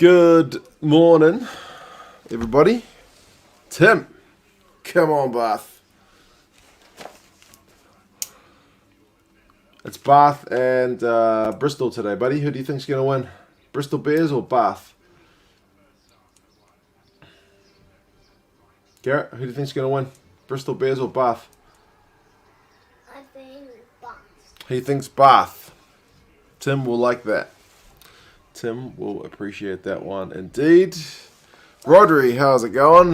Good morning, everybody. Tim, come on, Bath. It's Bath and Bristol today, buddy. Who do you think's going to win? Bristol Bears or Bath? Garrett, who do you think's going to win? Bristol Bears or Bath? I think Bath. He thinks Bath. Tim will like that. Tim will appreciate that one indeed. Rodri, how's it going?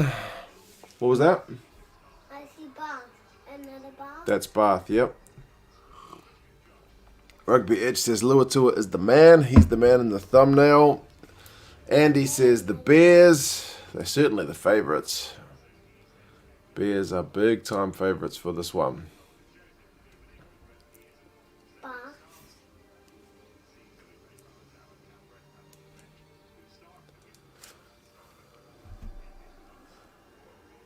What was that? I see Bath. Another Bath. That's Bath, yep. Rugby Edge says Luatua is the man. He's the man in the thumbnail. Andy says the Bears. They're certainly the favourites. Bears are big time favourites for this one. Bath.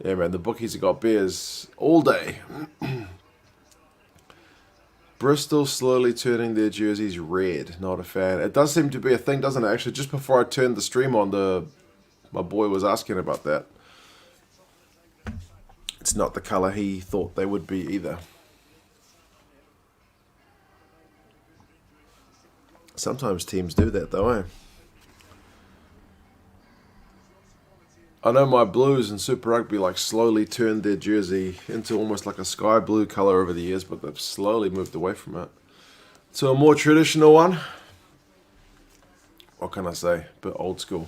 Yeah, man, the bookies have got Bears all day. Bristol slowly turning their jerseys red. Not a fan. It does seem to be a thing, doesn't it? Actually, just before I turned the stream on, my boy was asking about that. It's not the colour he thought they would be either. Sometimes teams do that though, eh? I know my Blues and Super Rugby like slowly turned their jersey into almost like a sky blue colour over the years, but they've slowly moved away from it to a more traditional one. What can I say? A bit old school.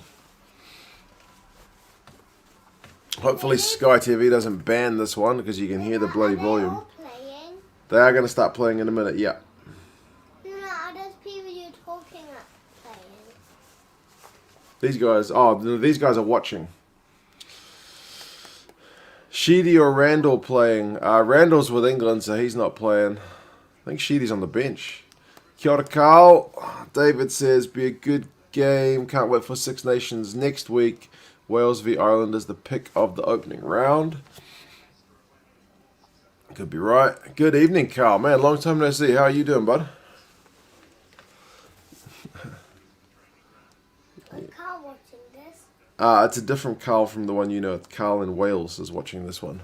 Hopefully Sky TV doesn't ban this one because you can hear the bloody volume. Playing? They are going to start playing in a minute, yeah. No, are those people you're talking about playing? These guys are watching. Sheedy or Randall playing? Randall's with England, so he's not playing. I think Sheedy's on the bench. Kia ora, Carl. David says, be a good game. Can't wait for Six Nations next week. Wales v Ireland is the pick of the opening round. Could be right. Good evening, Carl. Man, long time no see. How are you doing, bud? Is Carl watching this? It's a different Carl from the one you know. Carl in Wales is watching this one.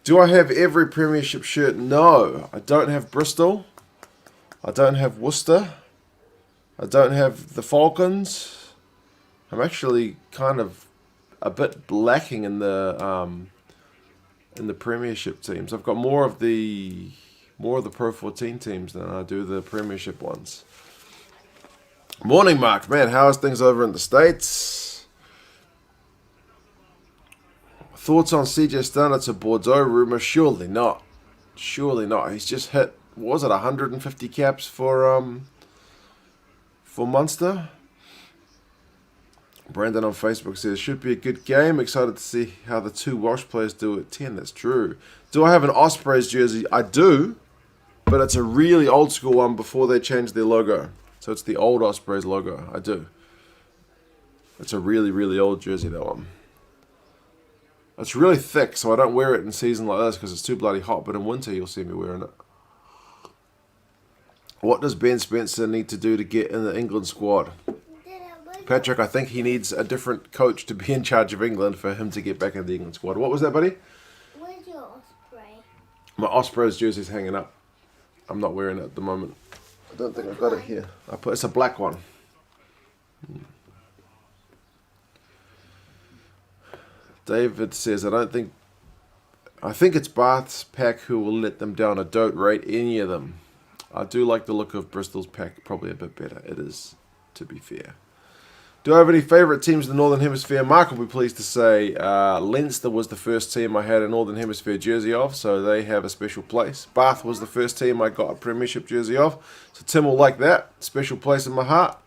Do I have every Premiership shirt? No. I don't have Bristol. I don't have Worcester. I don't have the Falcons. I'm actually kind of a bit lacking in the Premiership teams. I've got more of the Pro 14 teams than I do the Premiership ones. Morning, Mark. Man, how's things over in the States? Thoughts on CJ Stannard's a Bordeaux rumour? Surely not. Surely not. He's just hit, what was it, 150 caps for Munster? Brandon on Facebook says, should be a good game. Excited to see how the two Welsh players do at 10. That's true. Do I have an Ospreys jersey? I do, but it's a really old school one before they changed their logo. So it's the old Ospreys logo. I do. It's a really, really old jersey, that one. It's really thick, so I don't wear it in season like this because it's too bloody hot, but in winter you'll see me wearing it. What does Ben Spencer need to do to get in the England squad? Patrick, I think he needs a different coach to be in charge of England for him to get back in the England squad. What was that, buddy? Where's your Osprey? My Ospreys jersey's hanging up. I'm not wearing it at the moment. I don't think I've got it here. It's a black one. David says, I think it's Bath's pack who will let them down. I don't rate any of them. I do like the look of Bristol's pack probably a bit better. It is, to be fair. Do I have any favourite teams in the Northern Hemisphere? Mark will be pleased to say Leinster was the first team I had a Northern Hemisphere jersey of, so they have a special place. Bath was the first team I got a Premiership jersey of, so Tim will like that. Special place in my heart.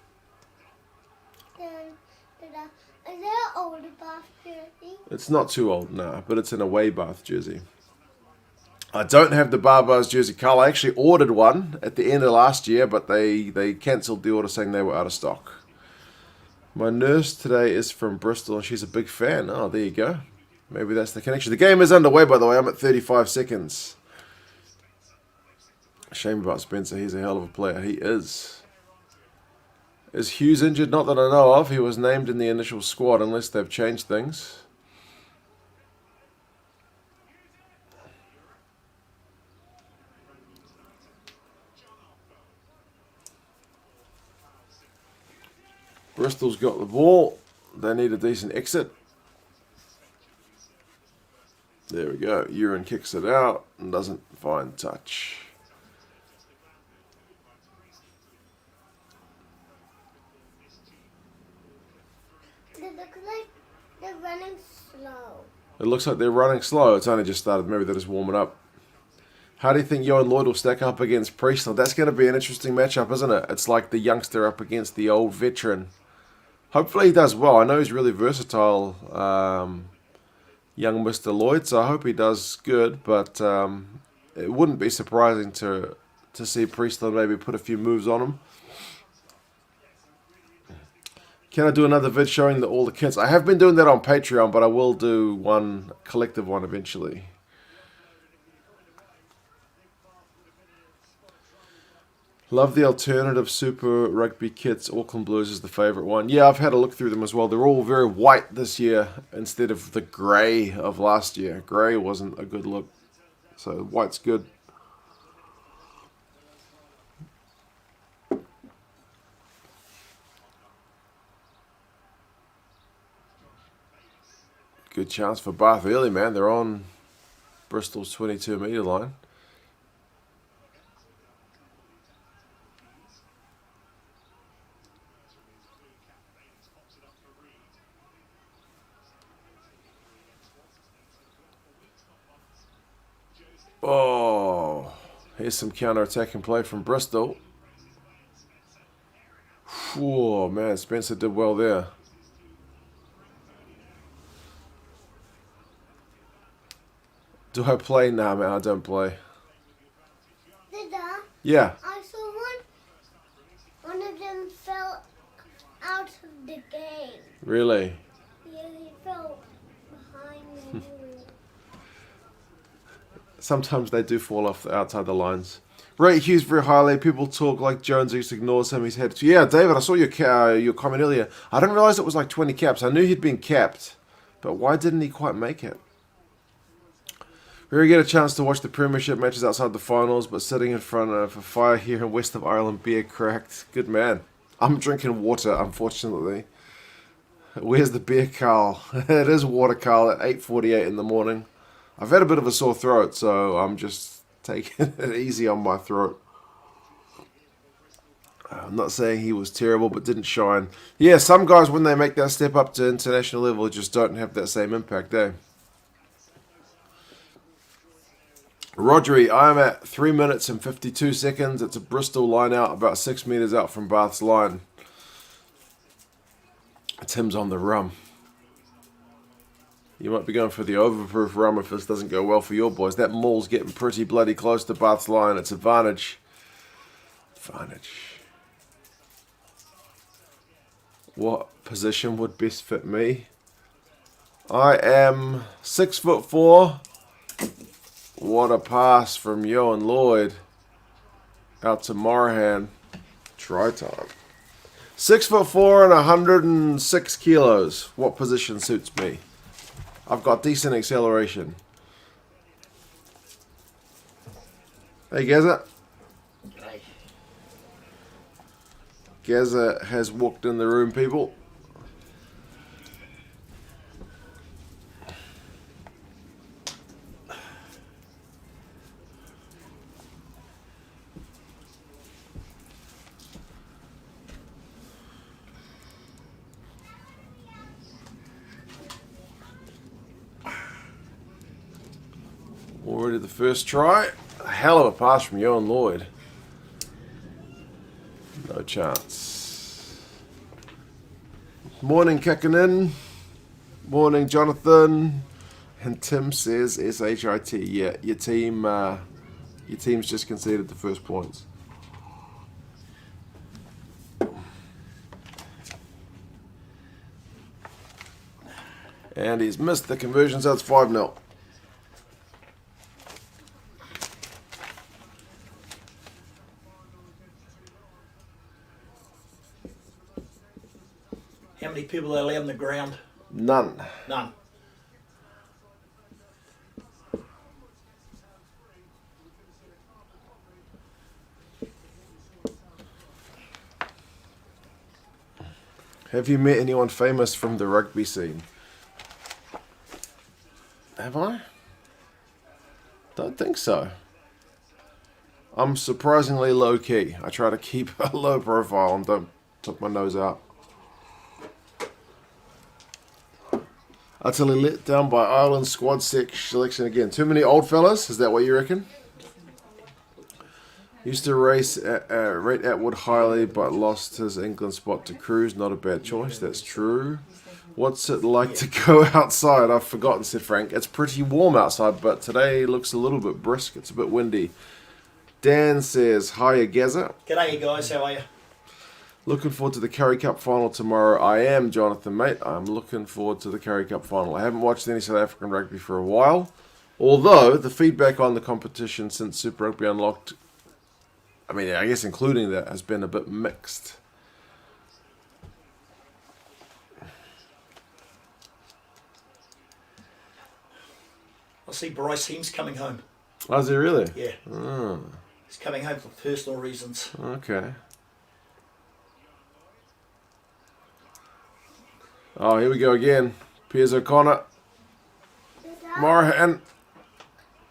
Is there an older Bath jersey? It's not too old, no, but it's an away Bath jersey. I don't have the Barbars jersey, Carl. I actually ordered one at the end of last year, but they cancelled the order saying they were out of stock. My nurse today is from Bristol and she's a big fan. Oh, there you go. Maybe that's the connection. The game is underway, by the way. I'm at 35 seconds. Shame about Spencer. He's a hell of a player. He is. Is Hughes injured? Not that I know of. He was named in the initial squad unless they've changed things. Bristol's got the ball. They need a decent exit. There we go. Urine kicks it out and doesn't find touch. They look like they're running slow. It looks like they're running slow. It's only just started. Maybe they're just warming up. How do you think Yo and Lloyd will stack up against Priestland? That's going to be an interesting matchup, isn't it? It's like the youngster up against the old veteran. Hopefully he does well. I know he's really versatile, young Mr. Lloyd, so I hope he does good. But it wouldn't be surprising to see Priestland maybe put a few moves on him. Can I do another vid showing all the kits? I have been doing that on Patreon, but I will do one collective one eventually. Love the alternative Super Rugby kits. Auckland Blues is the favourite one. Yeah, I've had a look through them as well. They're all very white this year instead of the grey of last year. Grey wasn't a good look. So white's good. Good chance for Bath early, man. They're on Bristol's 22-metre line. Oh, here's some counter-attacking play from Bristol. Oh, man, Spencer did well there. Do I play? Nah, man, I don't play. Dada, Yeah. I saw one of them fell out of the game. Really? Yeah, he fell behind the wall. Sometimes they do fall off outside the lines. Rate Hughes very highly. People talk like Jones just ignores him. He's had to. Yeah, David, I saw your comment earlier. I didn't realise it was like 20 caps. I knew he'd been capped, but why didn't he quite make it? We really get a chance to watch the Premiership matches outside the finals, but sitting in front of a fire here in West of Ireland, beer cracked. Good man. I'm drinking water, unfortunately. Where's the beer, Carl? It is water, Carl, at 8:48 in the morning. I've had a bit of a sore throat, so I'm just taking it easy on my throat. I'm not saying he was terrible, but didn't shine. Yeah, some guys, when they make that step up to international level, just don't have that same impact, eh? Rodri, I'm at 3 minutes and 52 seconds. It's a Bristol line out, about 6 metres out from Bath's line. Tim's on the rum. You might be going for the overproof rum if this doesn't go well for your boys. That maul's getting pretty bloody close to Bath's line. It's advantage. What position would best fit me? I am 6'4". What a pass from Yo and Lloyd. Out to Morahan. Try time. 6'4" and 106 kilos. What position suits me? I've got decent acceleration. Hey, Gaza. Hey. Gaza has walked in the room, people. Already the first try. A hell of a pass from Yo and Lloyd. No chance. Morning, kicking in. Morning, Jonathan. And Tim says SHIT. Yeah, your team's just conceded the first points. And he's missed the conversion, so it's 5-0. How many people are they allowed on the ground? None. None. Have you met anyone famous from the rugby scene? Have I? Don't think so. I'm surprisingly low key. I try to keep a low profile and don't put my nose out. Utterly let down by Ireland's squad selection again. Too many old fellas? Is that what you reckon? Used to rate Atwood highly, but lost his England spot to Cruz. Not a bad choice, that's true. What's it like to go outside? I've forgotten, said Frank. It's pretty warm outside, but today looks a little bit brisk. It's a bit windy. Dan says, hiya, Gaza. G'day, you guys. How are you? Looking forward to the Curry Cup final tomorrow. I am, Jonathan, mate. I'm looking forward to the Curry Cup final. I haven't watched any South African rugby for a while, although the feedback on the competition since Super Rugby Unlocked, I mean, I guess including that, has been a bit mixed. I see Bryce Heem's coming home. Oh, is he really? Yeah. Oh, He's coming home for personal reasons. okay. Oh, here we go again. Piers O'Connor. Morahan.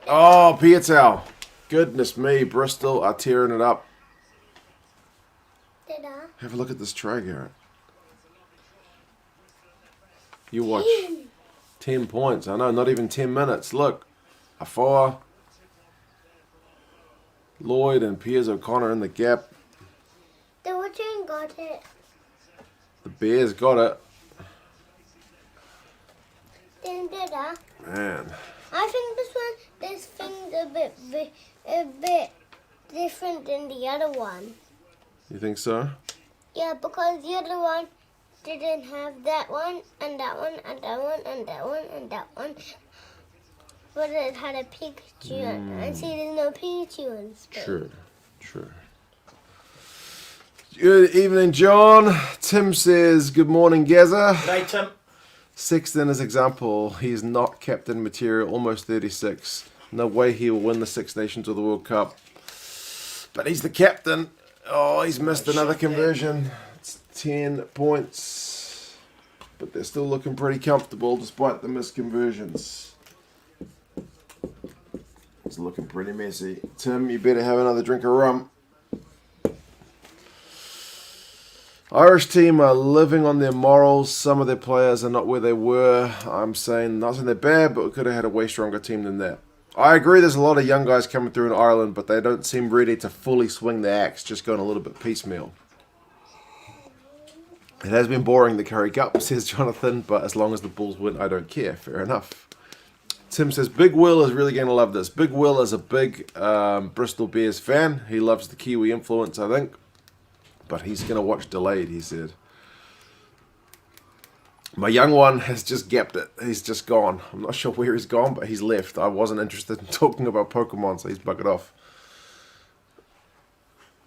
Oh, Pietau. Goodness me, Bristol are tearing it up. Did I? Have a look at this try, Garrett. You watch. 10 points. I know, not even 10 minutes. Look. Afoa. Lloyd and Piers O'Connor in the gap. The Watching got it. The Bears got it. Then did I? Man. I think this thing's a bit different than the other one. You think so? Yeah, because the other one didn't have that one, and that one, and that one, and that one, and that one. But it had a Pikachu. And see, there's no Pikachu in space. True. True. Good evening, John. Tim says, good morning, Gaza. G'day, Tim. Sexton is example. He's not captain material, almost 36. No way he will win the Six Nations or the World Cup. But he's the captain. Oh, he's missed another conversion. It's 10 points. But they're still looking pretty comfortable despite the missed conversions. It's looking pretty messy. Tim, you better have another drink of rum. Irish team are living on their morals. Some of their players are not where they were. I'm saying, not saying they're bad, but we could have had a way stronger team than that. I agree there's a lot of young guys coming through in Ireland, but they don't seem ready to fully swing the axe, just going a little bit piecemeal. It has been boring, the Curry Cup, says Jonathan, but as long as the Bulls win, I don't care. Fair enough. Tim says, Big Will is really going to love this. Big Will is a big Bristol Bears fan. He loves the Kiwi influence, I think. But he's going to watch delayed, he said. My young one has just gapped it. He's just gone. I'm not sure where he's gone, but he's left. I wasn't interested in talking about Pokemon, so he's buggered off.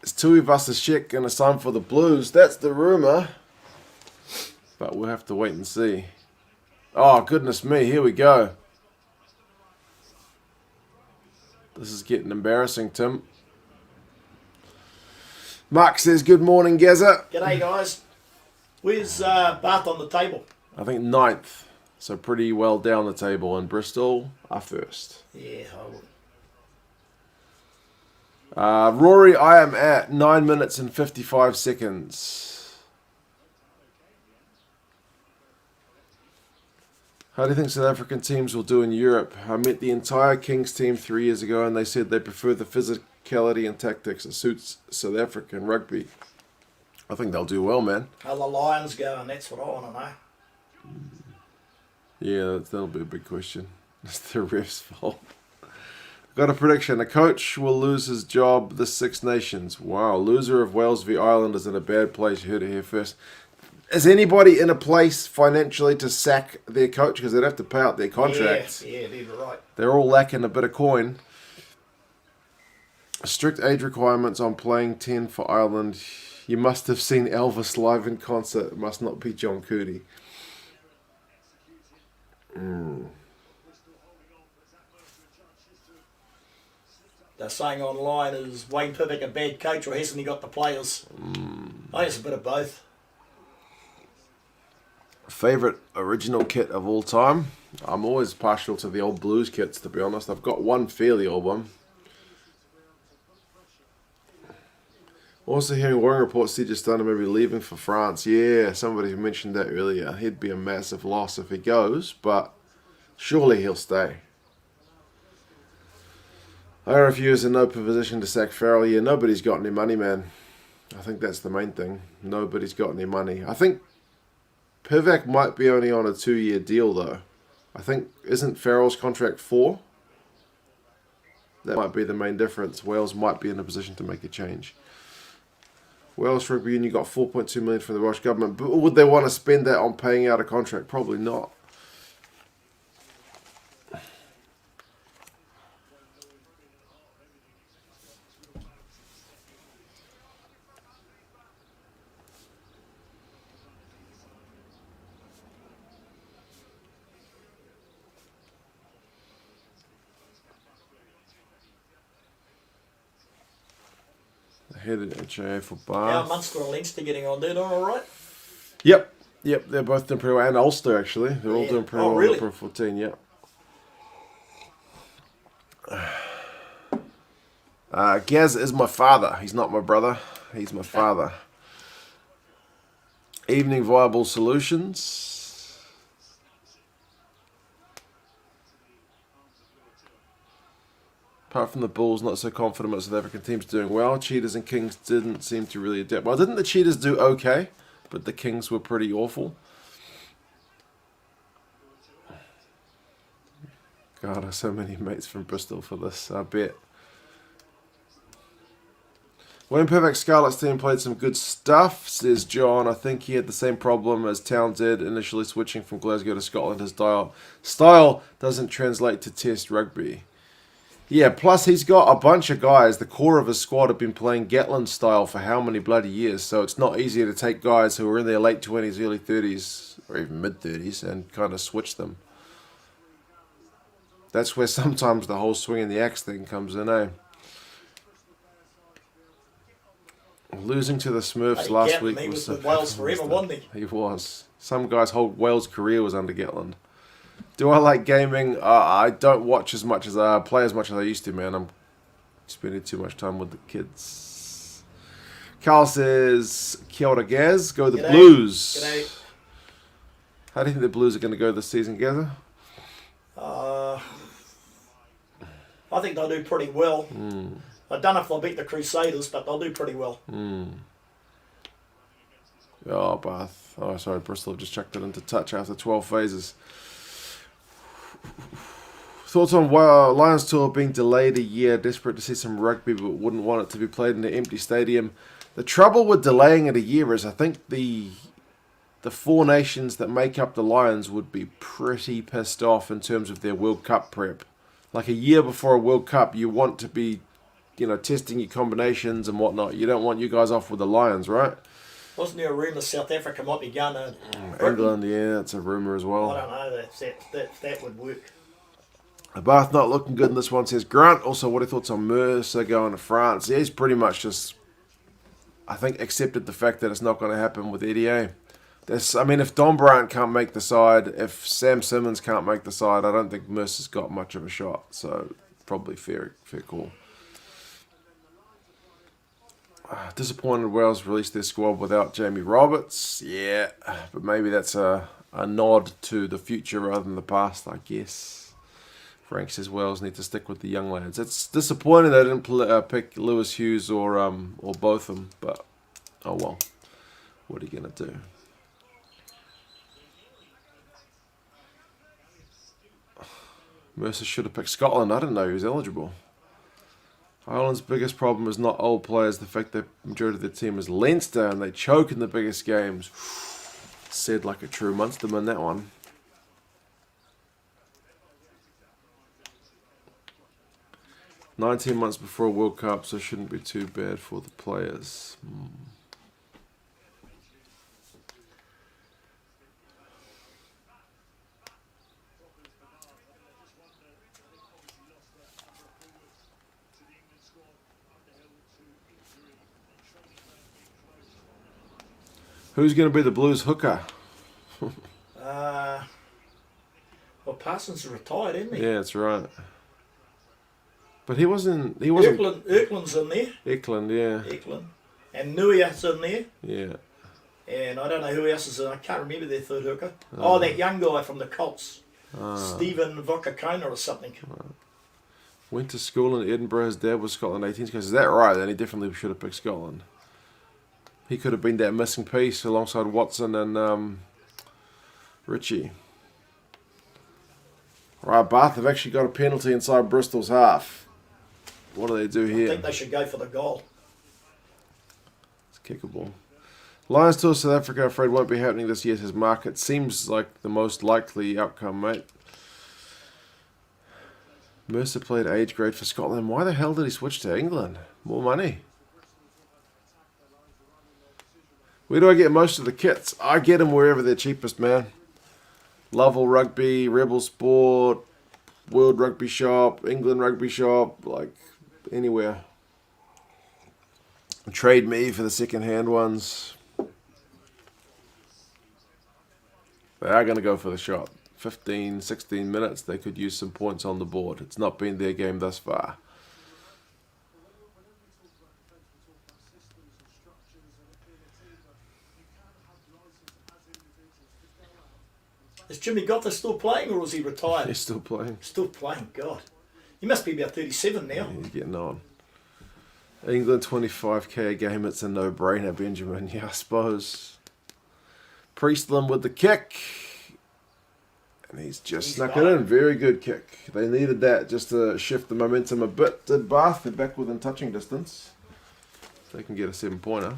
Is Tui Vasashek going to sign for the Blues? That's the rumour. But we'll have to wait and see. Oh, goodness me. Here we go. This is getting embarrassing, Tim. Mark says, good morning, Gaza. G'day, guys. Where's Bath on the table? I think 9th. So pretty well down the table. And Bristol are first. Yeah, I would. Rory, I am at 9 minutes and 55 seconds. How do you think South African teams will do in Europe? I met the entire Kings team 3 years ago and they said they prefer the physicality and tactics. It suits South African rugby. I think they'll do well, man. How the Lions going? That's what I want to know. Yeah, that'll be a big question. It's the ref's fault. Got a prediction. A coach will lose his job this Six Nations. Wow. Loser of Wales v Ireland is in a bad place. You heard it here first. Is anybody in a place financially to sack their coach? Because they'd have to pay out their contracts. Yeah, they're right. They're all lacking a bit of coin. Strict age requirements on playing 10 for Ireland. You must have seen Elvis live in concert. It must not be John Cootie. They're saying online, is Wayne Pivek a bad coach or hasn't he got the players? I think it's a bit of both. Favourite original kit of all time? I'm always partial to the old Blues kits, to be honest. I've got one fairly old one. Also hearing Warring reports CJ Stunner may be leaving for France. Yeah, somebody mentioned that earlier. He'd be a massive loss if he goes, but surely he'll stay. RFU is in no position to sack Farrell. Yeah, nobody's got any money, man. I think that's the main thing. Nobody's got any money. I think Pivak might be only on a 2-year deal, though. I think, isn't Farrell's contract 4? That might be the main difference. Wales might be in a position to make a change. Welsh Rugby Union got $4.2 million from the Welsh Government. But would they want to spend that on paying out a contract? Probably not. Headed HIA for Bath. How are Munster and Leinster getting on? They're doing all right? Yep, they're both doing pretty well. And Ulster, actually. They're all doing pretty well. Really? Pro 14, yep. Gaz is my father. He's not my brother. He's my father. Evening Viable Solutions. Apart from the Bulls, not so confident about South African teams doing well. Cheetahs and Kings didn't seem to really adapt. Well, didn't the Cheetahs do okay? But the Kings were pretty awful. God, I have so many mates from Bristol for this, I bet. Wayne Pivak's Scarlets team played some good stuff, says John. I think he had the same problem as Towns did, initially switching from Glasgow to Scotland. His style doesn't translate to Test rugby. Yeah, plus he's got a bunch of guys. The core of his squad have been playing Gatland style for how many bloody years, so it's not easy to take guys who are in their late 20s, early 30s, or even mid-30s, and kind of switch them. That's where sometimes the whole swinging the axe thing comes in, eh? Losing to the Smurfs last week he was with Wales forever, wasn't he? He was. Some guy's whole Wales career was under Gatland. Do I like gaming? I don't watch as much as I play as much as I used to, man. I'm spending too much time with the kids. Carl says, Kia ora, Gaz. Go the G'day. Blues. G'day. How do you think the Blues are going to go this season, Gather? I think they'll do pretty well. I don't know if they'll beat the Crusaders, but they'll do pretty well. Oh, Bath. Oh, sorry, Bristol have just chucked it into touch after 12 phases. Thoughts on Lions tour being delayed a year, desperate to see some rugby but wouldn't want it to be played in an empty stadium. The trouble with delaying it a year is I think the 4 nations that make up the Lions would be pretty pissed off in terms of their World Cup prep. Like a year before a World Cup, you want to be, testing your combinations and whatnot. You don't want you guys off with the Lions, right? Wasn't there a rumour South Africa might be going to England, yeah, that's a rumour as well. I don't know if that would work. Bath not looking good in this one, says Grant. Also, what are your thoughts on Mercer going to France? Yeah, he's pretty much just, I think, accepted the fact that it's not going to happen with Eddie A. If Don Bryant can't make the side, if Sam Simmons can't make the side, I don't think Mercer's got much of a shot. So, probably fair call. Disappointed Wales released their squad without Jamie Roberts. Yeah, but maybe that's a nod to the future rather than the past, I guess. Frank says Wales need to stick with the young lads. It's disappointing they didn't pick Lewis Hughes or both of them, but oh well. What are you going to do? Mercer should have picked Scotland. I didn't know he was eligible. Ireland's biggest problem is not old players. The fact that the majority of their team is Leinster and they choke in the biggest games. Said like a true Munsterman, that one. "19 months before a World Cup, so shouldn't be too bad for the players." Who's going to be the Blues hooker? Well, Parsons is retired, isn't he? Yeah, that's right. But he wasn't. Eklund's in there. Eklund, yeah. Eklund. And Nuia's in there. Yeah. And I don't know who else is in. I can't remember their third hooker. Oh, that young guy from the Colts. Stephen Vokakona or something. Went to school in Edinburgh. His dad was Scotland 18th. Is that right? Then he definitely should have picked Scotland. He could have been that missing piece alongside Watson and Richie. Right, Bath have actually got a penalty inside Bristol's half. What do they do here? I think they should go for the goal. It's kickable. Lions tour South Africa, I'm afraid, won't be happening this year, says Mark. It seems like the most likely outcome, mate. Mercer played age grade for Scotland. Why the hell did he switch to England? More money. Where do I get most of the kits? I get them wherever they're cheapest, man. Lovell Rugby, Rebel Sport, World Rugby Shop, England Rugby Shop, like anywhere. Trade me for the second-hand ones. They are going to go for the shot. 15, 16 minutes, they could use some points on the board. It's not been their game thus far. Is Jimmy Gotha still playing or is he retired? He's still playing. Still playing, God. He must be about 37 now. Yeah, he's getting on. England 25k a game, it's a no-brainer, Benjamin. Yeah, I suppose. Priestland with the kick. And he's snuck it in. Very good kick. They needed that just to shift the momentum a bit. Did Bath? They're back within touching distance. They can get a 7-pointer.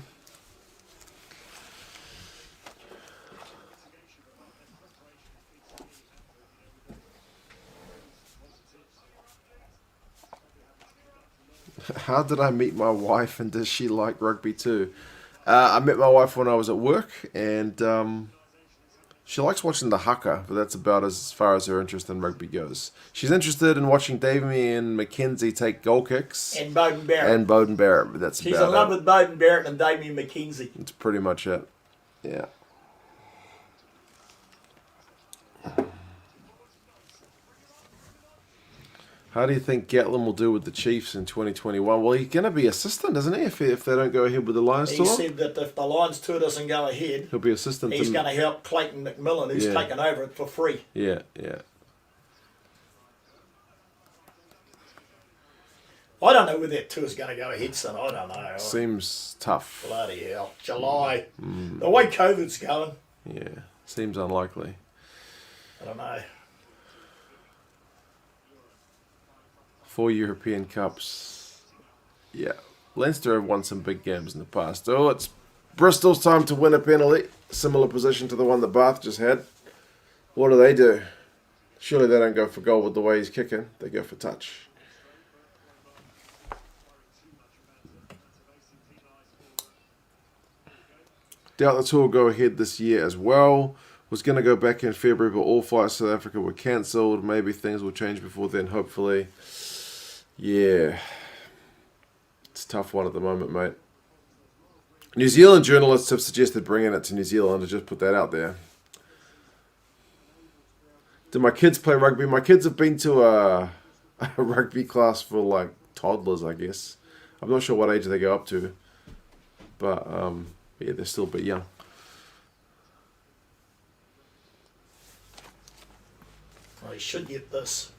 How did I meet my wife, and does she like rugby too? I met my wife when I was at work, and she likes watching the haka, but that's about as far as her interest in rugby goes. She's interested in watching Damien McKenzie take goal kicks. And Bowden Barrett. But that's She's about in love it. with Bowden Barrett and Damien McKenzie. That's pretty much it. Yeah. How do you think Gatlin will do with the Chiefs in 2021? Well, he's going to be assistant, isn't he, if they don't go ahead with the Lions He tour? said that if the Lions tour doesn't go ahead, He'll be assistant. he's going to help Clayton McMillan, who's taken over it for free. Yeah, yeah. I don't know whether that tour's going to go ahead, son. I don't know. Seems tough. Bloody hell. July. The way COVID's going. Yeah, seems unlikely. I don't know. 4 European Cups. Yeah. Leinster have won some big games in the past. Oh, it's Bristol's time to win a penalty. Similar position to the one that Bath just had. What do? Surely they don't go for goal with the way he's kicking. They go for touch. Doubt the tour will go ahead this year as well. Was going to go back in February, but all flights to South Africa were cancelled. Maybe things will change before then, hopefully. Yeah. It's a tough one at the moment, mate. New Zealand journalists have suggested bringing it to New Zealand. To just put that out there. Do my kids play rugby? My kids have been to a rugby class for like toddlers, I guess. I'm not sure what age they go up to. But, yeah, they're still a bit young. Well, he should get this.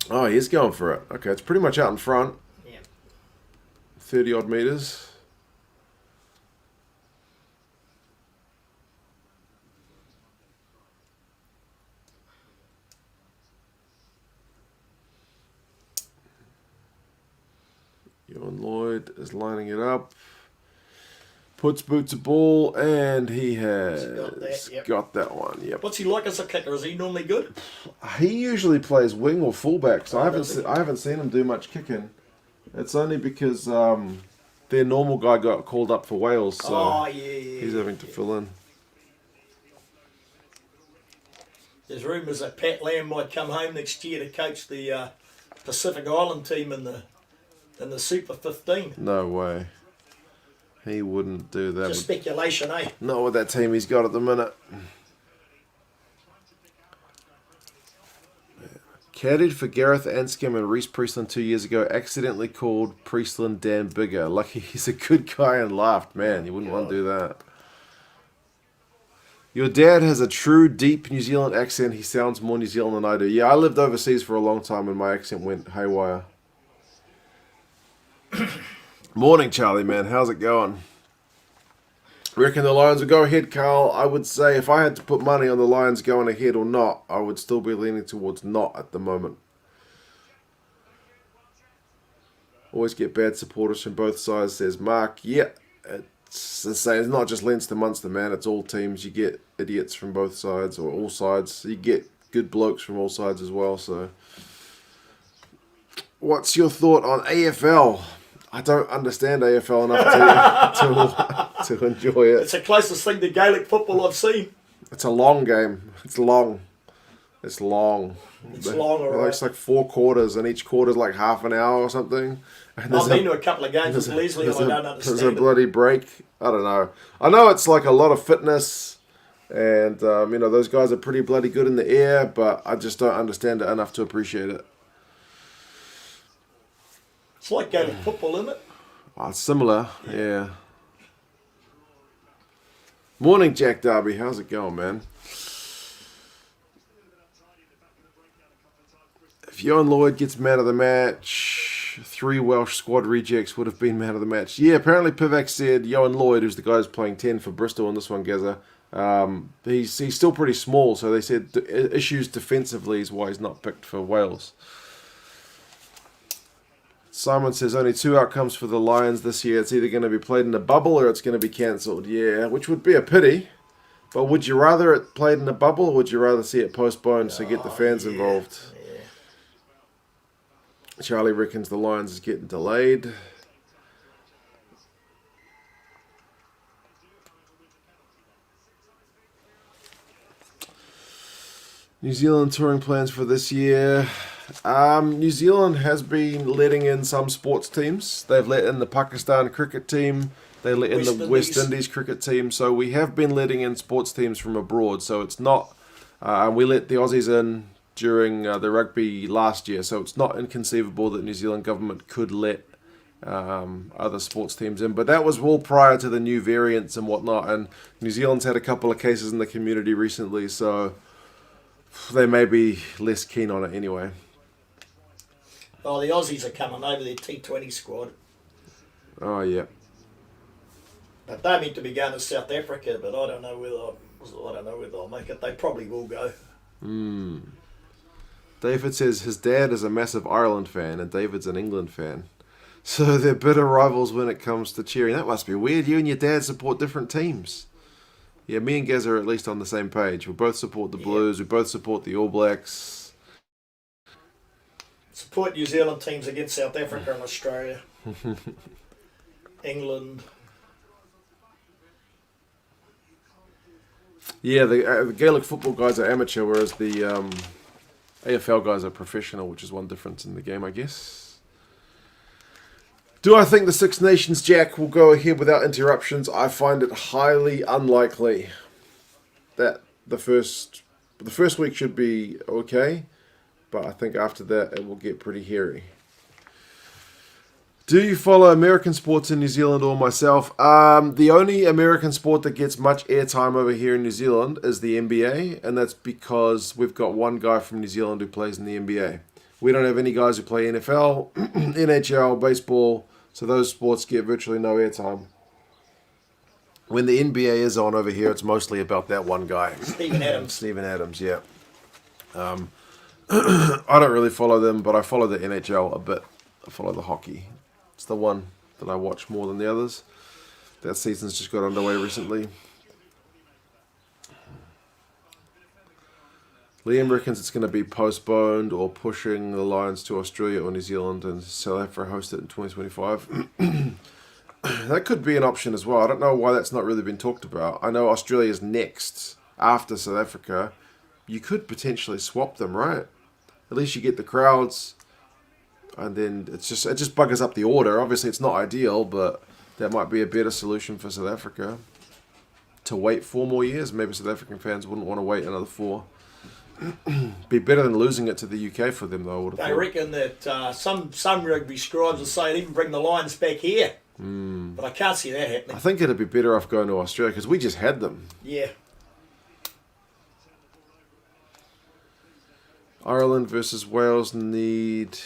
Oh, he's going for it. Okay, it's pretty much out in front. Yeah. 30-odd metres. Ewan Lloyd is lining it up. Puts boots a ball, and he has got that one. Yep. What's he like as a kicker? Is he normally good? He usually plays wing or fullback, so I haven't seen him do much kicking. It's only because their normal guy got called up for Wales, so he's having to fill in. There's rumours that Pat Lamb might come home next year to coach the Pacific Island team in the Super 15. No way. He wouldn't do that. Just speculation, eh? Not with that team he's got at the minute. Caddied for Gareth Anscombe and Reece Priestland 2 years ago. Accidentally called Priestland Dan Bigger. Lucky he's a good guy and laughed. Man, you wouldn't want to do that. Your dad has a true, deep New Zealand accent. He sounds more New Zealand than I do. Yeah, I lived overseas for a long time and my accent went haywire. Morning, Charlie, man. How's it going? Reckon the Lions will go ahead, Carl? I would say if I had to put money on the Lions going ahead or not, I would still be leaning towards not at the moment. Always get bad supporters from both sides, says Mark. Yeah, it's the same. It's not just Leinster, Munster, man. It's all teams. You get idiots from both sides or all sides. You get good blokes from all sides as well. So, what's your thought on AFL? I don't understand AFL enough to enjoy it. It's the closest thing to Gaelic football I've seen. It's a long game. It's long. It's long. It's long, all right. It's like 4 quarters, and each quarter's like half an hour or something. And I've been to a couple of games with Leslie, and I don't understand There's a bloody break. I don't know. I know it's like a lot of fitness, and those guys are pretty bloody good in the air, but I just don't understand it enough to appreciate it. It's like Gaelic football, isn't it? Oh, it's similar, yeah. Morning, Jack Darby. How's it going, man? If Johan Lloyd gets man of the match, 3 Welsh squad rejects would have been man of the match. Yeah, apparently Pivac said Johan Lloyd, who's the guy who's playing 10 for Bristol in this one, Gaza, he's still pretty small, so they said issues defensively is why he's not picked for Wales. Simon says only 2 outcomes for the Lions this year. It's either going to be played in a bubble or it's going to be cancelled. Yeah, which would be a pity. But would you rather it played in a bubble or would you rather see it postponed to get the fans involved? Yeah. Charlie reckons the Lions is getting delayed. New Zealand touring plans for this year. New Zealand has been letting in some sports teams. They've let in the Pakistan cricket team. They let in the West Indies cricket team. So we have been letting in sports teams from abroad. So it's not... we let the Aussies in during the rugby last year. So it's not inconceivable that New Zealand government could let other sports teams in. But that was all prior to the new variants and whatnot. And New Zealand's had a couple of cases in the community recently. So they may be less keen on it anyway. Oh, the Aussies are coming over their T20 squad. Oh, yeah. But they're meant to be going to South Africa, but I don't know whether they'll make it. They probably will go. David says his dad is a massive Ireland fan and David's an England fan. So they're bitter rivals when it comes to cheering. That must be weird. You and your dad support different teams. Yeah, me and Gaz are at least on the same page. We both support the Blues. We both support the All Blacks. Support New Zealand teams against South Africa and Australia. England. Yeah, the Gaelic football guys are amateur, whereas the AFL guys are professional, which is one difference in the game, I guess. Do I think the Six Nations Jack will go ahead without interruptions? I find it highly unlikely. That the first week should be okay. But I think after that it will get pretty hairy. Do you follow American sports in New Zealand or myself? The only American sport that gets much airtime over here in New Zealand is the NBA, and that's because we've got one guy from New Zealand who plays in the NBA. We don't have any guys who play NFL, NHL, baseball, so those sports get virtually no airtime. When the NBA is on over here, it's mostly about that one guy. Steven Adams. Steven Adams, yeah. I don't really follow them, but I follow the NHL a bit. I follow the hockey. It's the one that I watch more than the others. That season's just got underway recently. Liam reckons it's going to be postponed or pushing the Lions to Australia or New Zealand and South Africa host it in 2025. That could be an option as well. I don't know why that's not really been talked about. I know Australia's next after South Africa. You could potentially swap them, right? At least you get the crowds, and then it just buggers up the order. Obviously, it's not ideal, but That might be a better solution for South Africa. To wait 4 more years. Maybe South African fans wouldn't want to wait another 4. Be better than losing it to the UK for them, though. I would have They thought. reckon that some rugby scribes will say even bring the Lions back here. But I can't see that happening. I think it'd be better off going to Australia because we just had them. Yeah. Ireland versus Wales need...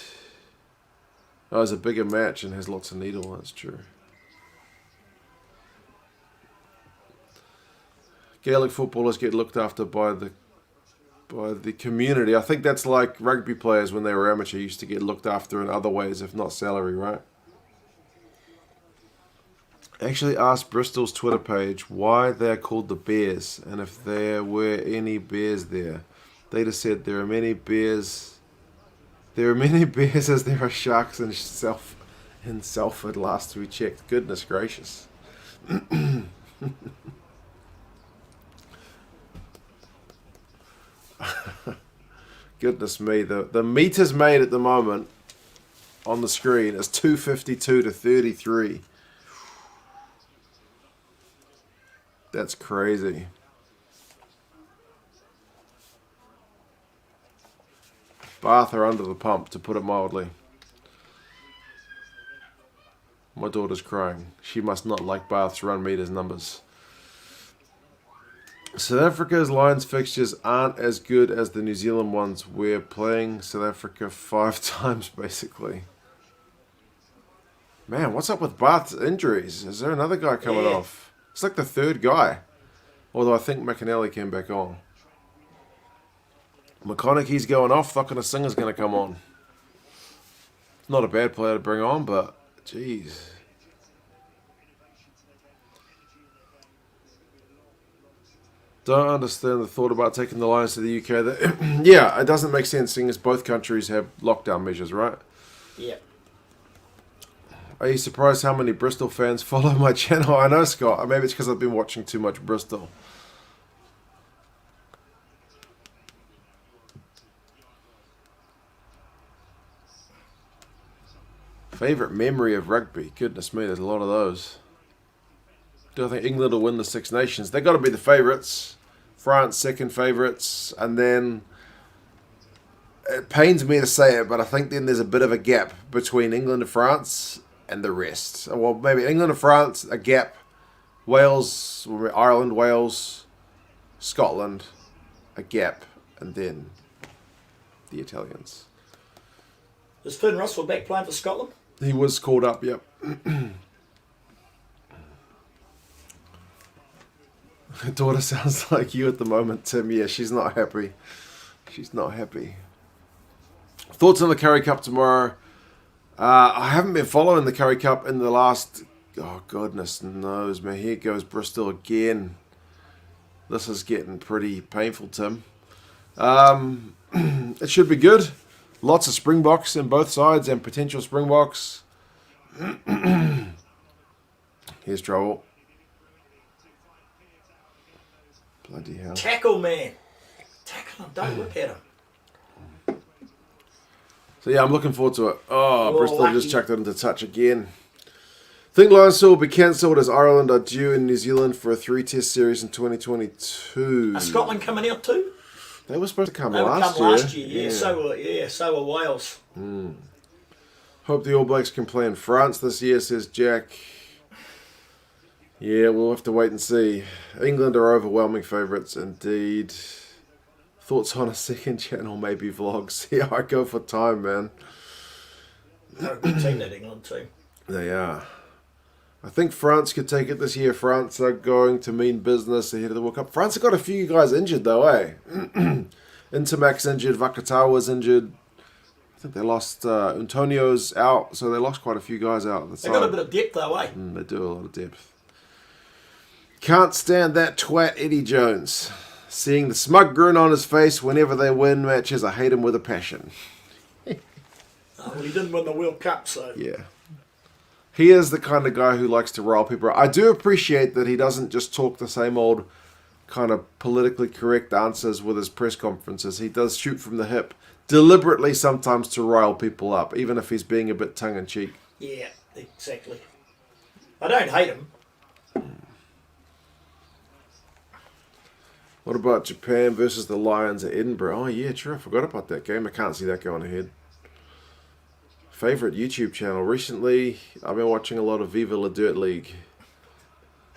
Oh, it's a bigger match and has lots of needle. That's true. Gaelic footballers get looked after by the community. I think that's like rugby players when they were amateur used to get looked after in other ways, if not salary, right? Actually asked Bristol's Twitter page why they're called the Bears and if there were any bears there. They just said there are many bears. There are many bears as there are sharks in Salford last we checked. Goodness gracious. Goodness me, the meters made at the moment on the screen is 252 to 33. That's crazy. Bath are under the pump, to put it mildly. My daughter's crying. She must not like Bath's run meters numbers. South Africa's Lions fixtures aren't as good as the New Zealand ones. We're playing South Africa 5 times, basically. Man, what's up with Bath's injuries? Is there another guy coming off? It's like the 3rd guy. Although I think McAnally came back on. McConaughey's going off. Thakana Singer's going to come on. Not a bad player to bring on, but jeez. Don't understand the thought about taking the Lions to the UK. Yeah, it doesn't make sense seeing as both countries have lockdown measures, right? Yeah. Are you surprised how many Bristol fans follow my channel? I know, Scott. Maybe it's because I've been watching too much Bristol. Favourite memory of rugby? Goodness me, there's a lot of those. Do I think England will win the Six Nations? They've got to be the favourites. France, second favourites. And then, it pains me to say it, but I think then there's a bit of a gap between England and France and the rest. Well, maybe England and France, a gap. Wales, Ireland, Wales, Scotland, a gap. And then the Italians. Is Finn Russell back playing for Scotland? He was called up, yep. Her daughter sounds like you at the moment, Tim. Yeah, she's not happy. She's not happy. Thoughts on the Currie Cup tomorrow? I haven't been following the Currie Cup in the last... Oh, goodness knows, man. Here goes Bristol again. This is getting pretty painful, Tim. It should be good. Lots of Springboks in both sides and potential Springboks. Here's trouble. Bloody hell. Tackle, man. Tackle him. Don't look at him. So yeah, I'm looking forward to it. Oh, Bristol lucky. just chucked it into touch again. Think Lions will be cancelled as Ireland are due in New Zealand for a 3-test series in 2022. Are Scotland coming out too? They were supposed to come They last come year. last year. Yeah, so were Wales. Hope the All Blacks can play in France this year, says Jack. Yeah, we'll have to wait and see. England are overwhelming favourites indeed. Thoughts on a second channel, maybe vlogs. Yeah, I go for time, man. They're a good team, that England team. They are. I think France could take it this year. France are going to mean business ahead of the World Cup. France have got a few guys injured, though, eh? Intermac's injured. Vakatawa's injured. I think they lost... Antonio's out, so they lost quite a few guys out at the They side. got a bit of depth though, eh? They do a lot of depth. Can't stand that twat Eddie Jones. Seeing the smug grin on his face whenever they win matches, I hate him with a passion. Well, he didn't win the World Cup, so... Yeah. He is the kind of guy who likes to rile people. I do appreciate that he doesn't just talk the same old kind of politically correct answers with his press conferences. He does shoot from the hip, deliberately sometimes to rile people up, even if he's being a bit tongue-in-cheek. Yeah, exactly. I don't hate him. What about Japan versus the Lions at Edinburgh? Oh, yeah, true. I forgot about that game. I can't see that going ahead. Favourite YouTube channel? Recently, I've been watching a lot of Viva La Dirt League.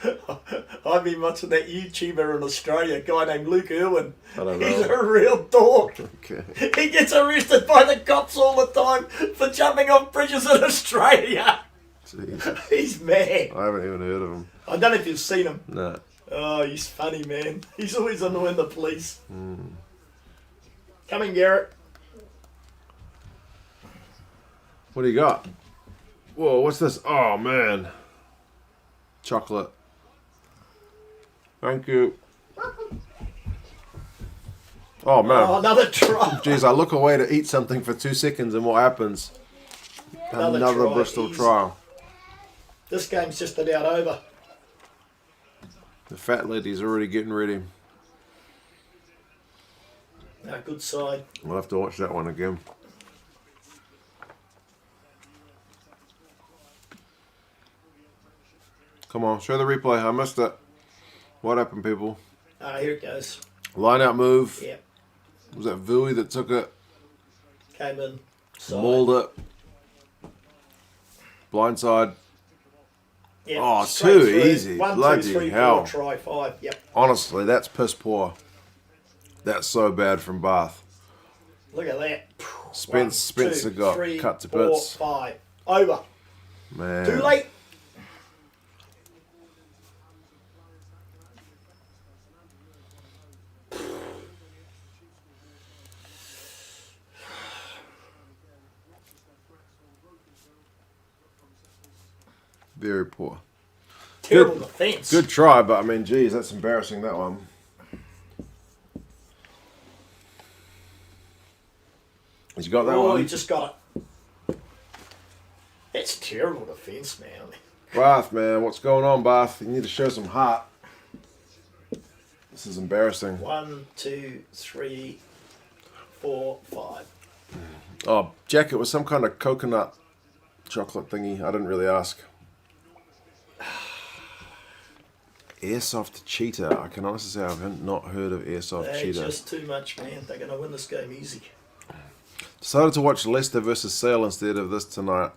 I've been watching that YouTuber in Australia, a guy named Luke Irwin. I don't know. He's a real dork. Okay. He gets arrested by the cops all the time for jumping off bridges in Australia. Jeez. He's mad. I haven't even heard of him. I don't know if you've seen him. No. Oh, he's funny, man. He's always annoying the police. Come in, Garrett. What do you got? Whoa, what's this? Oh, man. Chocolate. Thank you. Oh, man. Oh, another try. Jeez, I look away to eat something for 2 seconds and what happens? Another try. Bristol Easy. trial. This game's just about over. The fat lady's already getting ready. No, good side. We'll have to watch that one again. Come on, show the replay. I missed it. What happened, people? Here it goes. Line out move. Yep. Was that Vui that took it? Came in. Side. Mauled it. Blindside. Yep. Oh, straight too through. easy. 1, Bloody 2, 3, 4, hell. try 5. Yep. Honestly, that's piss poor. That's so bad from Bath. Look at that. Spencer 1, 2, got 3, cut to 4, bits. 5. Over. Man. Too late. Very poor. Terrible defence. Good try, but I mean, geez, that's embarrassing, that one. Has you got that Oh, one? he just got it. That's terrible defence, man. Bath, man, what's going on, Bath? You need to show some heart. This is embarrassing. 1, 2, 3, 4, 5. Oh, Jack, it was some kind of coconut chocolate thingy. I didn't really ask. Airsoft Cheetah. I can honestly say I've not heard of Airsoft They're Cheetah. just too much, man. They're going to win this game easy. Decided to watch Leicester versus Sale instead of this tonight.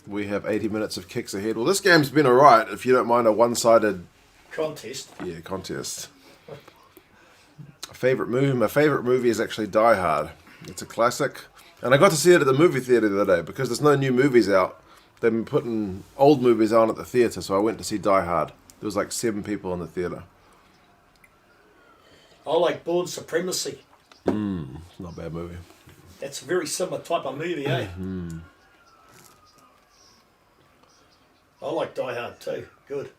We have 80 minutes of kicks ahead. Well, this game's been alright, if you don't mind a one-sided Contest. contest. Favorite movie? My favorite movie is actually Die Hard. It's a classic. And I got to see it at the movie theatre the other day because there's no new movies out. They've been putting old movies on at the theatre, so I went to see Die Hard. There was like 7 people in the theatre. I like Born Supremacy. Not a bad movie. That's a very similar type of movie, eh? I like Die Hard too. Good.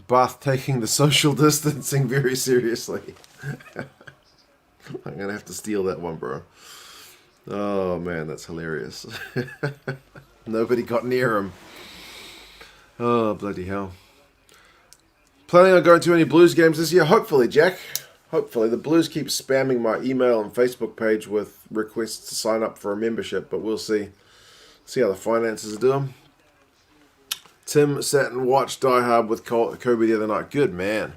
Bath taking the social distancing very seriously. I'm going to have to steal that one, bro. Oh, man, that's hilarious. Nobody got near him. Oh, bloody hell. Planning on going to any Blues games this year? Hopefully, Jack. Hopefully. The Blues keep spamming my email and Facebook page with requests to sign up for a membership, but we'll see. See how the finances are doing. Tim sat and watched Die Hard with Kobe the other night. Good man.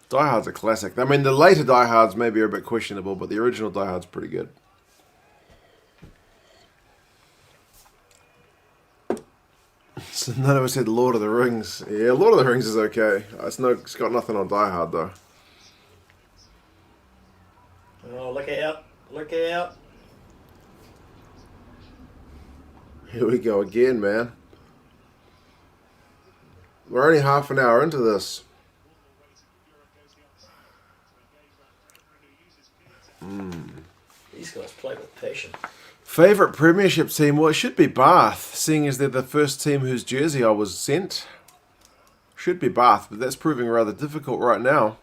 Die Hard's a classic. I mean, the later Die Hards maybe are a bit questionable, but the original Die Hard's pretty good. So none of us said Lord of the Rings. Yeah, Lord of the Rings is okay. It's got nothing on Die Hard, though. Oh, look out. Look out. Here we go again, man. We're only half an hour into this. These guys play with passion. Favourite Premiership team? Well, it should be Bath, seeing as they're the first team whose jersey I was sent. Should be Bath, but that's proving rather difficult right now.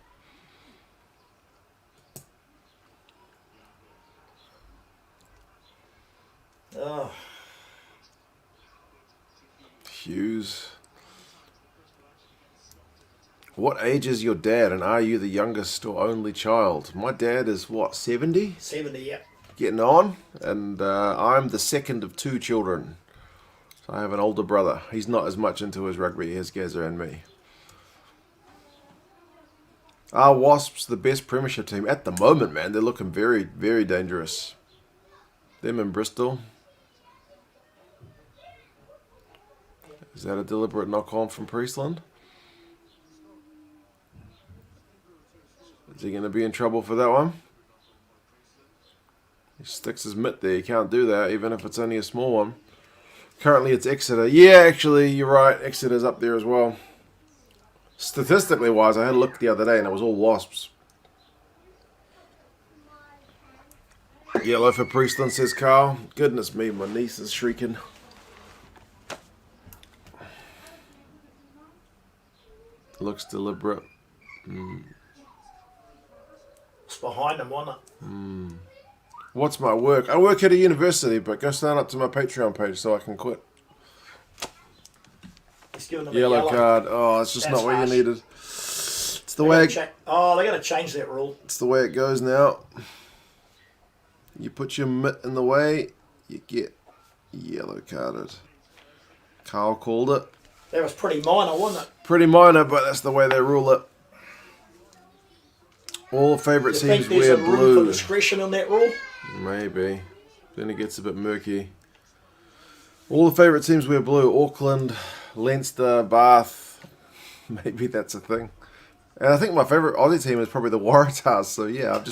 Oh, Hughes. What age is your dad, and are you the youngest or only child? My dad is, what, 70? 70, yeah. Getting on, and I'm the second of 2 children. So I have an older brother. He's not as much into his rugby as Gazza and me. Are Wasps the best Premiership team? At the moment, man, they're looking very, very dangerous. Them in Bristol. Is that a deliberate knock-on from Priestland? Is he going to be in trouble for that one? He sticks his mitt there. You can't do that, even if it's only a small one. Currently, it's Exeter. Yeah, actually, you're right. Exeter's up there as well. Statistically wise, I had a look the other day and it was all Wasps. Yellow for Priestland, says Carl. Goodness me, my niece is shrieking. Looks deliberate. It's behind them, wasn't it? What's my work? I work at a university, but go sign up to my Patreon page so I can quit. He's giving them Yellow a card. Oh, it's just That's not what harsh. you needed. It's the way. They're going to change that rule. It's the way it goes now. You put your mitt in the way, you get yellow carded. Carl called it. That was pretty minor, wasn't it? Pretty minor, but that's the way they rule it. All favourite You think teams there's wear a room for blue. discretion in that rule? Maybe. Then it gets a bit murky. All the favourite teams wear blue. Auckland, Leinster, Bath. Maybe that's a thing. And I think my favourite Aussie team is probably the Waratahs. So yeah, I've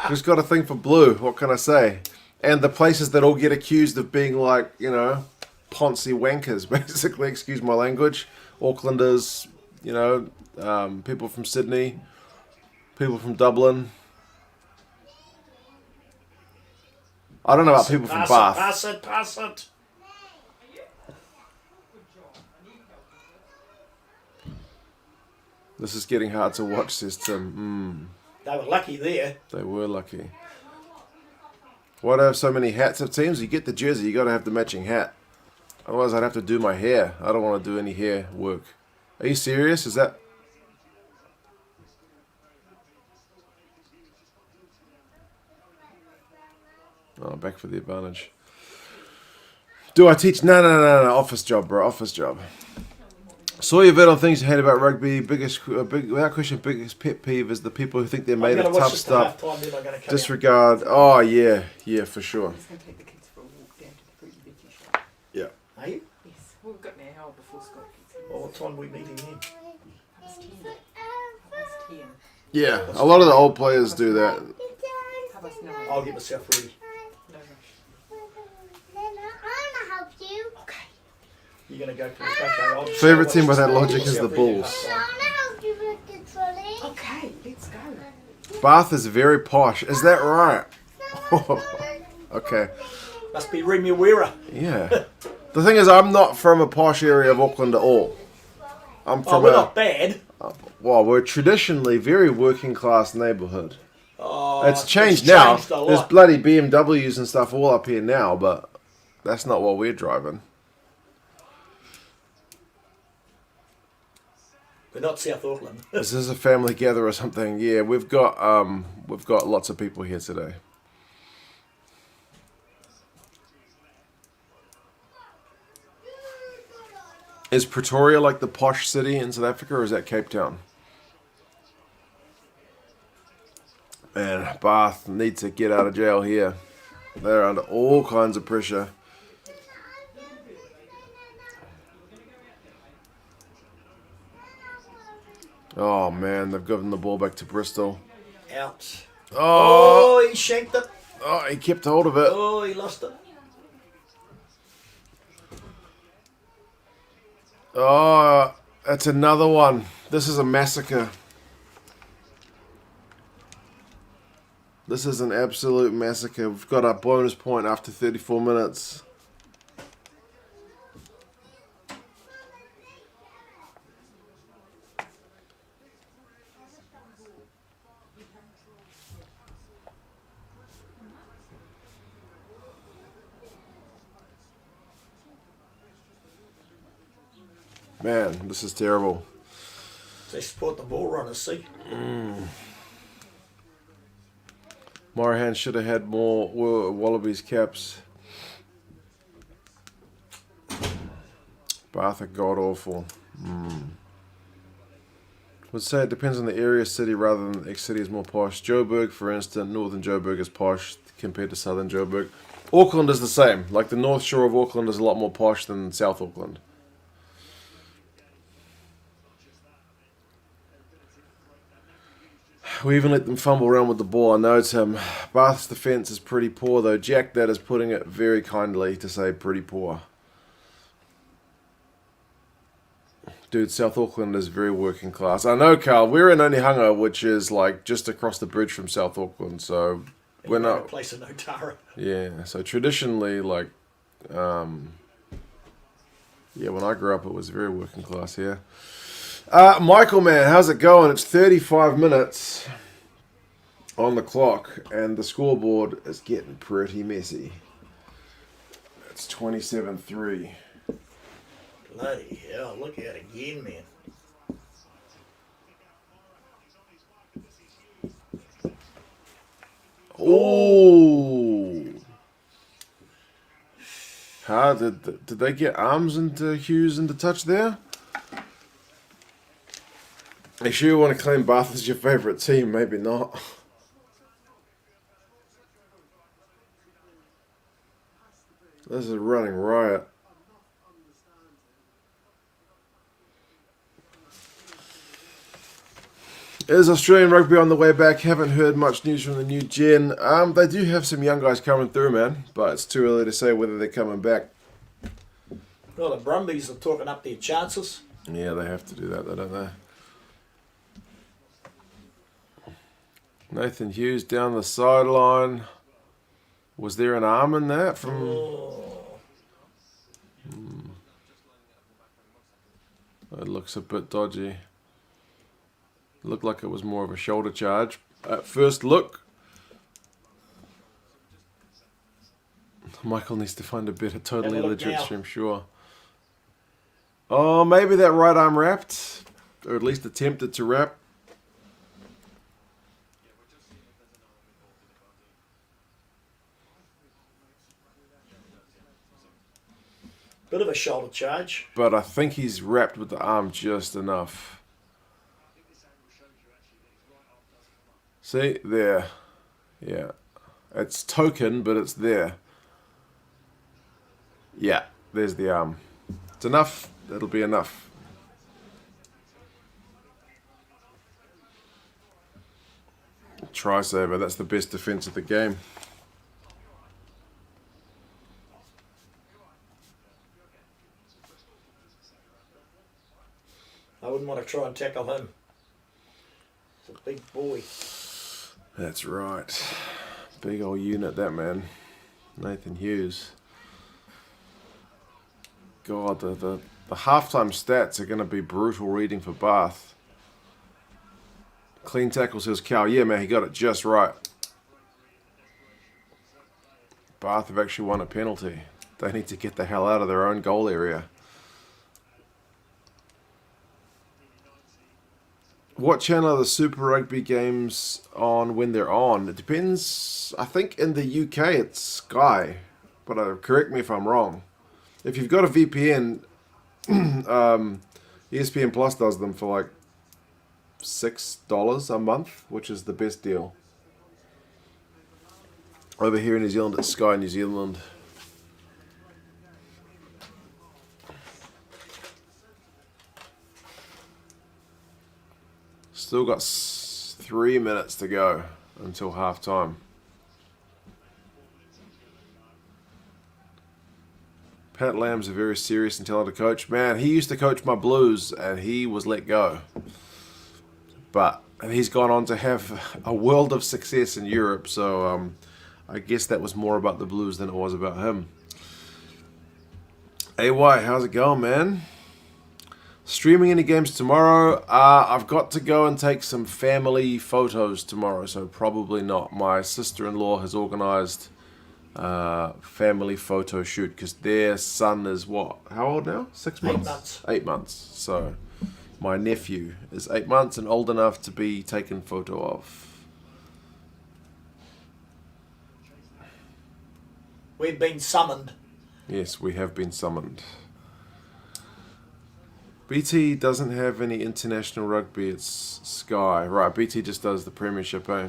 just got a thing for blue. What can I say? And the places that all get accused of being like, you know, Ponzi wankers, basically. Excuse my language. Aucklanders, you know, people from Sydney, people from Dublin. I don't know about people from Bath. Pass it. This is getting hard to watch, says Tim. They were lucky there. They were lucky. Why do I have so many hats of teams? You get the jersey, you got to have the matching hat. Otherwise, I'd have to do my hair. I don't want to do any hair work. Are you serious? Is that... Oh, back for the advantage. Do I teach? No. Office job, bro. Office job. Saw your vid on things you hate about rugby. Without question, biggest pet peeve is the people who think they're made of tough stuff. Disregard. Oh, yeah, for sure. I'm just going to take the kids for a walk down to the fruit and veggie shop. Yeah. Are you? Yes, well, we've got an hour before Scott gets in. Well, what time are we meeting then? Half 10. Yeah, a lot of the old players do that. Half past 9. I'll get myself ready. No rush. I want to help you. Okay. You're going to go for it. Okay, I'll just Favourite I'll team with just that logic get is the myself ready. Bulls. I want to help you with the trolley. Okay, let's go. Bath is very posh. Is that right? Okay. Must be Remuera. Yeah. The thing is, I'm not from a posh area of Auckland at all. I'm Oh, from we're not bad. well, we're traditionally very working class neighbourhood. Oh, It's changed now. changed a lot. There's bloody BMWs and stuff all up here now, but that's not what we're driving. We're not South Auckland. Is this a family gather or something? Yeah, we've got lots of people here today. Is Pretoria like the posh city in South Africa, or is that Cape Town? Man, Bath need to get out of jail here. They're under all kinds of pressure. Oh man, they've given the ball back to Bristol. Out. Oh, Oh, he shanked it. oh, he kept hold of it. Oh, he lost it. Oh, that's another one. This is a massacre. This is an absolute massacre. We've got a bonus point after 34 minutes. Man, this is terrible. They support the ball runners, see? Morahan should have had more Wallabies caps. Bath are god awful. Would say it depends on the area, city rather than the ex-city is more posh. Joburg, for instance, northern Joburg is posh compared to southern Joburg. Auckland is the same. Like the north shore of Auckland is a lot more posh than South Auckland. We even let them fumble around with the ball. I know Tim. Bath's defence is pretty poor though. Jack, that is putting it very kindly to say pretty poor. Dude, South Auckland is very working class. I know, Carl. We're in Onehunga, which is like just across the bridge from South Auckland, so we're In a not. place in Otara. Yeah, so traditionally, like, yeah, when I grew up, it was very working class here. Michael, man, how's it going? It's 35 minutes on the clock, and the scoreboard is getting pretty messy. It's 27-3. Bloody hell, look at it again, man. Oh! How did they get arms into Hughes into touch there? Are you sure you want to claim Bath as your favourite team? Maybe not. This is a running riot. Is Australian rugby on the way back? Haven't heard much news from the new gen. They do have some young guys coming through, man, but it's too early to say whether they're coming back. Well, the Brumbies are talking up their chances. Yeah, they have to do that, don't they? Nathan Hughes down the sideline. Was there an arm in that from? Oh. It looks a bit dodgy. Looked like it was more of a shoulder charge at first look. Michael needs to find a better totally Have a look legit now. stream, sure. Oh, maybe that right arm wrapped, or at least attempted to wrap. Bit of a shoulder charge. But I think he's wrapped with the arm just enough. See, there. Yeah. It's token, but it's there. Yeah, there's the arm. It's enough. That'll be enough. Try saver. That's the best defense of the game. I wouldn't want to try and tackle him. He's a big boy. That's right. Big old unit, that man. Nathan Hughes. God, the halftime stats are going to be brutal reading for Bath. Clean tackle, says Cal. Yeah, man, he got it just right. Bath have actually won a penalty. They need to get the hell out of their own goal area. What channel are the Super Rugby games on when they're on? It depends. I think in the UK it's Sky, but correct me if I'm wrong. If you've got a VPN, ESPN Plus does them for like $6 a month, which is the best deal. Over here in New Zealand, it's Sky New Zealand. Still got 3 minutes to go until half time. Pat Lamb's a very serious and talented coach. Man, he used to coach my Blues and he was let go. But he's gone on to have a world of success in Europe, so I guess that was more about the Blues than it was about him. AY, how's it going, man? Streaming any games tomorrow? I've got to go and take some family photos tomorrow, so probably not. My sister-in-law has organised a family photo shoot because their son is what? How old now? 6 months? 8 months. 8 months. So my nephew is 8 months and old enough to be taken photo of. We've been summoned. Yes, we have been summoned. BT doesn't have any international rugby. It's Sky. Right, BT just does the Premiership, eh?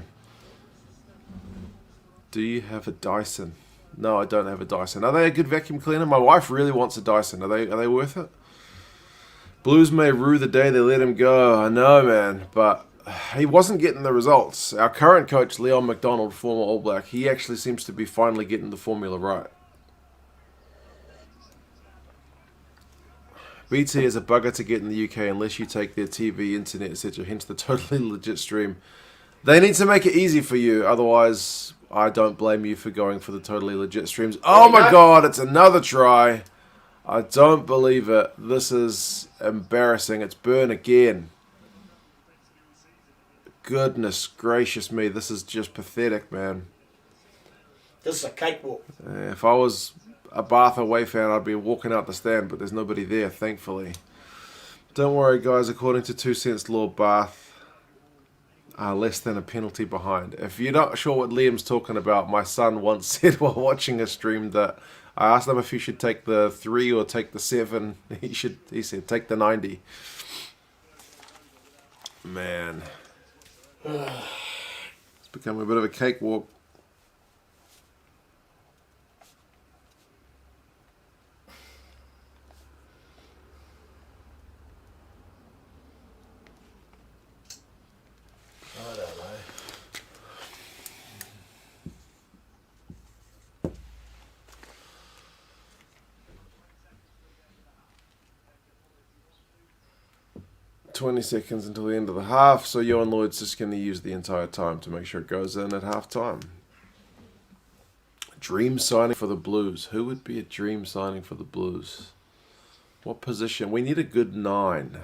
Do you have a Dyson? No, I don't have a Dyson. Are they a good vacuum cleaner? My wife really wants a Dyson. Are they worth it? Blues may rue the day they let him go. I know, man, but he wasn't getting the results. Our current coach, Leon McDonald, former All Black, he actually seems to be finally getting the formula right. BT is a bugger to get in the UK unless you take their TV, internet, etc. Hence the totally legit stream. They need to make it easy for you, otherwise I don't blame you for going for the totally legit streams. Oh my god, it's another try. I don't believe it. This is embarrassing. It's Burn again. Goodness gracious me, this is just pathetic, man. This is a cakewalk. If I was a Bath away fan, I'd be walking out the stand, but there's nobody there, thankfully. Don't worry, guys. According to 2 cents law, Bath are less than a penalty behind. If you're not sure what Liam's talking about, my son once said while watching a stream that I asked him if he should take the 3 or take the 7. He said take the 90. Man, it's become a bit of a cakewalk. I don't know. 20 seconds until the end of the half, so Johan Lloyd's just going to use the entire time to make sure it goes in at half time. Dream signing for the Blues. Who would be a dream signing for the Blues? What position? We need a good 9.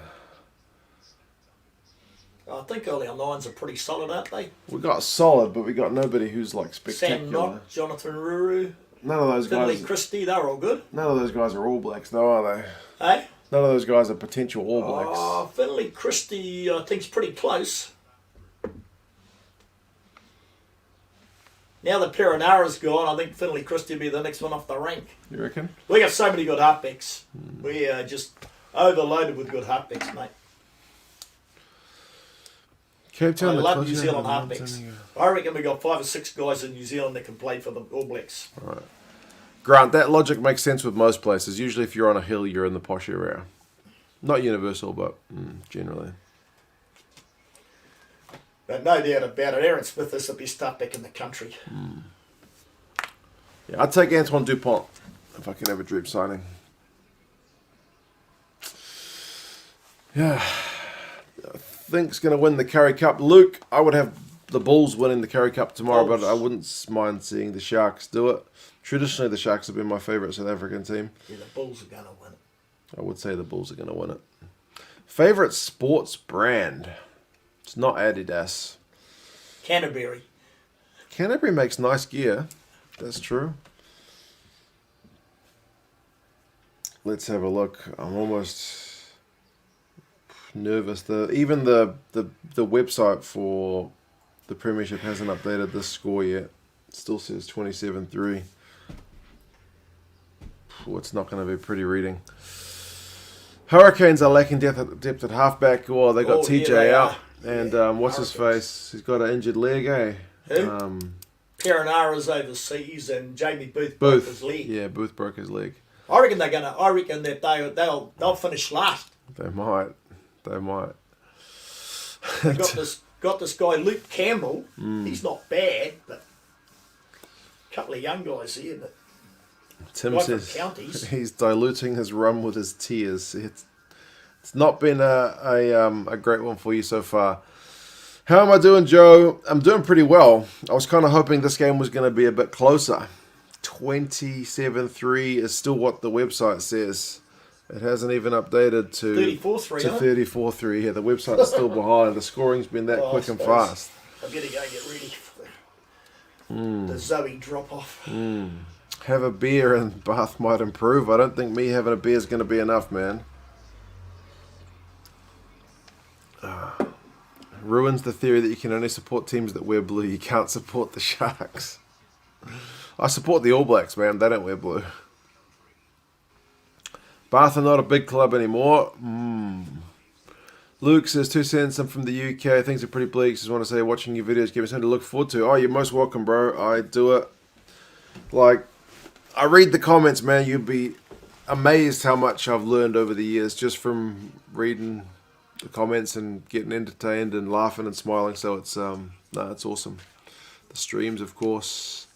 I think all our nines are pretty solid, aren't they? We got solid, but we got nobody who's like Sam spectacular. Knott, Jonathan Ruru, None of those Finley guys. Christie, they're all good. None of those guys are All Blacks, though, are they? Hey? None of those guys are potential All Blacks. Finley Christie, I think's pretty close. Now that Perenara's gone, I think Finley Christie will be the next one off the rank. You reckon? We got so many good halfbacks. We are just overloaded with good halfbacks, mate. Cape Town. I love New Zealand halfbacks. I reckon we got 5 or 6 guys in New Zealand that can play for the All Blacks. Right. Grant, that logic makes sense with most places. Usually if you're on a hill, you're in the posh area. Not universal, but generally. But no doubt about it, Aaron Smith is the best halfback in the country. Yeah, I'd take Antoine Dupont if I could have a dream signing. Yeah. I think it's going to win the Curry Cup. Luke, I would have the Bulls winning the Curry Cup tomorrow, but I wouldn't mind seeing the Sharks do it. Traditionally, the Sharks have been my favourite South African team. Yeah, the Bulls are going to win it. I would say the Bulls are going to win it. Favourite sports brand? It's not Adidas. Canterbury. Canterbury makes nice gear. That's true. Let's have a look. I'm almost nervous. Even the website for the Premiership hasn't updated this score yet. It still says 27-3. It's not going to be pretty reading. Hurricanes are lacking depth at halfback. Oh, they got TJ out. And what's his face? He's got an injured leg, eh? Who? Perenara's overseas and Jamie Booth broke his leg. Yeah, Booth broke his leg. I reckon that they'll finish last. They might. They might. They got this guy Luke Campbell. He's not bad, but a couple of young guys here. But Tim says he's diluting his rum with his tears. It's not been a great one for you so far. How am I doing, Joe? I'm doing pretty well. I was kind of hoping this game was going to be a bit closer. 27-3 is still what the website says. It hasn't even updated to 34-3. To 34-3. Yeah, the website's still behind. The scoring's been that quick and fast. I'm going to go get ready for the Zoe drop-off. Have a beer and Bath might improve. I don't think me having a beer is going to be enough, man. Ruins the theory that you can only support teams that wear blue. You can't support the Sharks. I support the All Blacks, man. They don't wear blue. Bath are not a big club anymore. Luke says 2 cents. I'm from the UK. Things are pretty bleak. Just want to say, watching your videos give me something to look forward to. Oh, you're most welcome, bro. I do it. Like, I read the comments, man. You'd be amazed how much I've learned over the years just from reading the comments and getting entertained and laughing and smiling. So it's it's awesome. The streams, of course.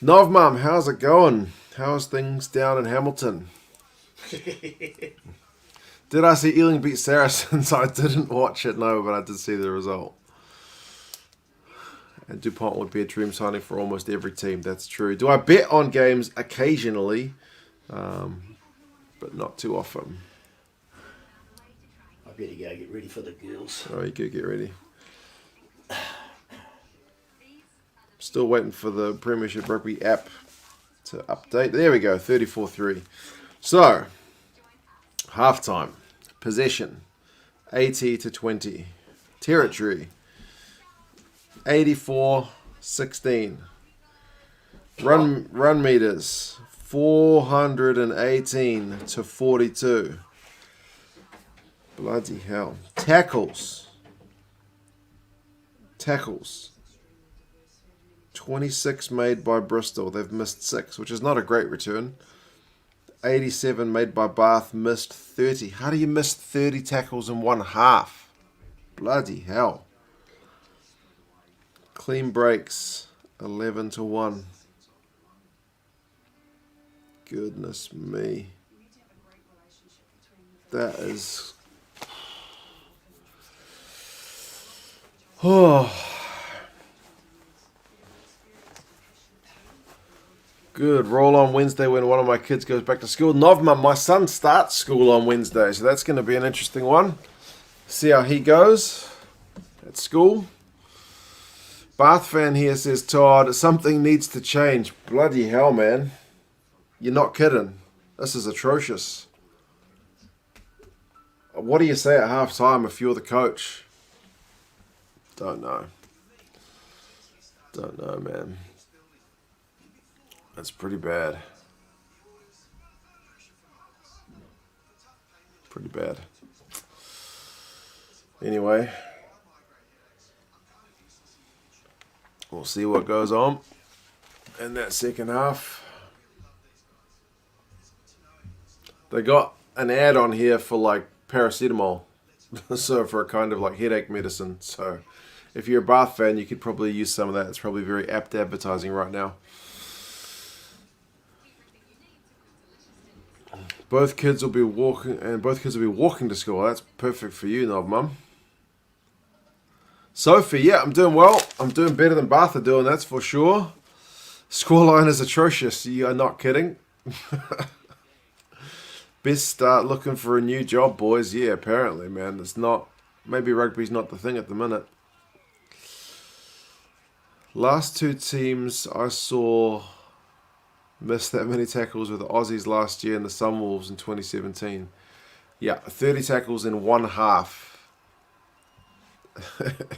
Nov Mum, how's it going? How's things down in Hamilton? Did I see Ealing beat Saracens? I didn't watch it, no, but I did see the result. And DuPont would be a dream signing for almost every team. That's true. Do I bet on games occasionally, but not too often? I better go get ready for the girls. Oh, you could get ready. Still waiting for the Premiership Rugby app to update. There we go, 34-3. So, halftime. Possession, 80-20. Territory, 84-16. Run meters, 418-42. Bloody hell. Tackles, 26 made by Bristol. They've missed 6, which is not a great return. 87 made by Bath, missed 30. How do you miss 30 tackles in one half? Bloody hell. Clean breaks, 11-1. Goodness me. That is... Oh... Good. Roll on Wednesday when one of my kids goes back to school. Novma, my son starts school on Wednesday, so that's going to be an interesting one. See how he goes at school. Bath fan here says, Todd, something needs to change. Bloody hell, man. You're not kidding. This is atrocious. What do you say at half time if you're the coach? Don't know. Don't know, man. That's pretty bad. Pretty bad. Anyway, we'll see what goes on in that second half. They got an ad on here for like paracetamol, so for a kind of like headache medicine. So if you're a Bath fan, you could probably use some of that. It's probably very apt advertising right now. Both kids will be walking, to school. That's perfect for you, Nob Mum. Sophie, yeah, I'm doing well. I'm doing better than Bath are doing, that's for sure. Scoreline is atrocious. You are not kidding. Best start looking for a new job, boys. Yeah, apparently, man. It's not. Maybe rugby's not the thing at the minute. Last 2 teams I saw missed that many tackles with the Aussies last year and the Sunwolves in 2017. Yeah, 30 tackles in one half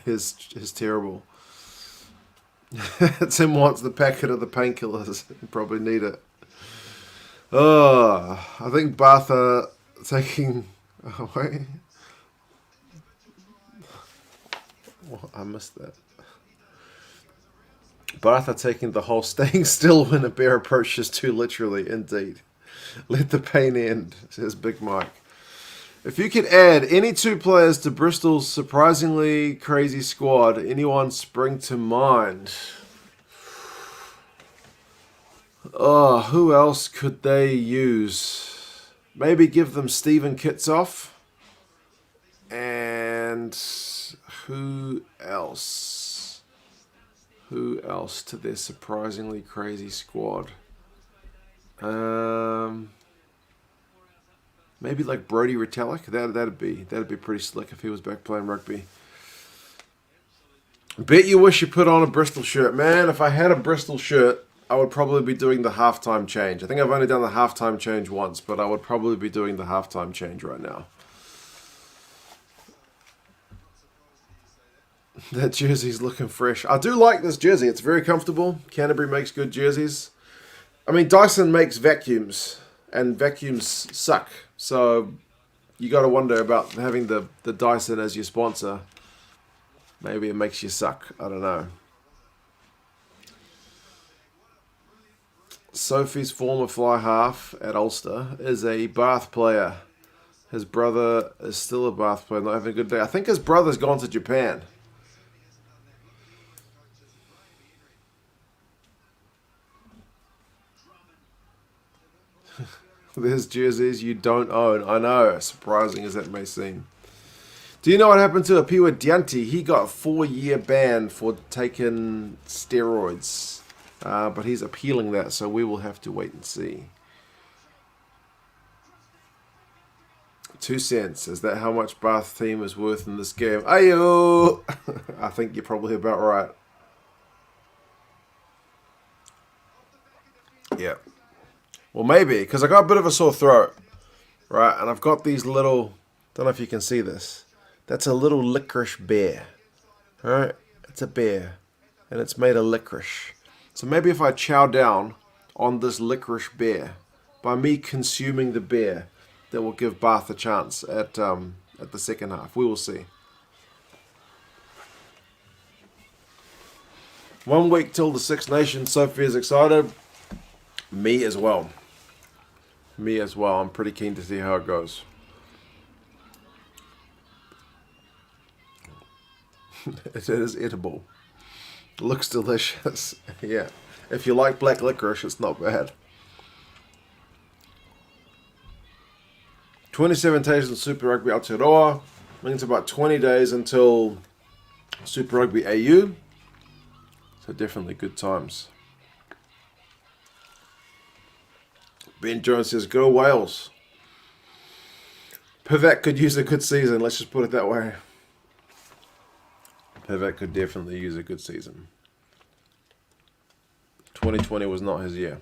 is terrible. Tim wants the packet of the painkillers. You probably need it. Oh, I think Bath are taking... Oh, wait. What? I missed that. Bath are taking the whole staying still when a bear approaches too literally, indeed. Let the pain end, says Big Mike. If you could add any 2 players to Bristol's surprisingly crazy squad, anyone spring to mind? Oh, who else could they use? Maybe give them Stephen Kitsoff. And who else? Who else to their surprisingly crazy squad? Maybe like Brodie Retallick. That'd be pretty slick if he was back playing rugby. Bet you wish you put on a Bristol shirt, man. If I had a Bristol shirt, I would probably be doing the halftime change. I think I've only done the halftime change once, but I would probably be doing the halftime change right now. That jersey's looking fresh. I do like this jersey. It's very comfortable. Canterbury makes good jerseys. I mean, Dyson makes vacuums, and vacuums suck. So you got to wonder about having the Dyson as your sponsor. Maybe it makes you suck. I don't know. Sophie's former fly half at Ulster is a Bath player. His brother is still a Bath player, not having a good day. I think his brother's gone to Japan. There's jerseys you don't own. I know, surprising as that may seem. Do you know what happened to Apiwa Dianti? He got a 4-year ban for taking steroids. But he's appealing that, so we will have to wait and see. 2 cents. Is that how much Bath team is worth in this game? Ayo! I think you're probably about right. Yeah. Well, maybe, because I got a bit of a sore throat. Right, and I've got these little... Don't know if you can see this. That's a little licorice bear. Alright? It's a bear. And it's made of licorice. So maybe if I chow down on this licorice bear, by me consuming the bear, that will give Bath a chance at the second half. We will see. 1 week till the Six Nations. Sophie is excited. Me as well. Me as well. I'm pretty keen to see how it goes. It is edible. Looks delicious. Yeah. If you like black licorice, it's not bad. 27 days in Super Rugby Aotearoa. Means about 20 days until Super Rugby AU. So definitely good times. Ben Jones says, go Wales. Pivac could use a good season. Let's just put it that way. Pivac could definitely use a good season. 2020 was not his year.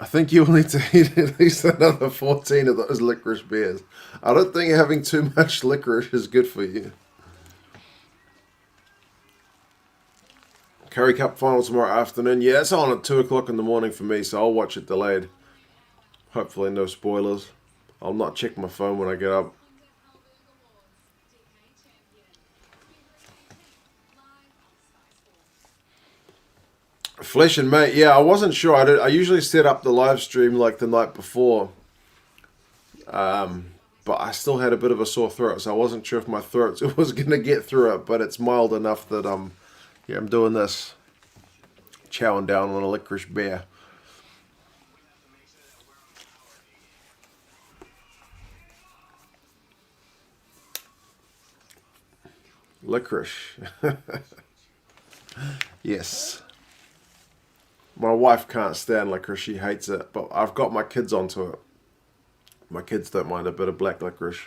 I think you will need to eat at least another 14 of those licorice beers. I don't think having too much licorice is good for you. Curry Cup final tomorrow afternoon. Yeah, it's on at 2 o'clock in the morning for me, so I'll watch it delayed. Hopefully no spoilers. I'll not check my phone when I get up. Flesh and Mate, yeah, I wasn't sure. I usually set up the live stream like the night before. But I still had a bit of a sore throat, so I wasn't sure if my throat was going to get through it. But it's mild enough that I'm doing this. Chowing down on a licorice bear. Licorice. Yes. My wife can't stand licorice, she hates it, but I've got my kids onto it. My kids don't mind a bit of black licorice.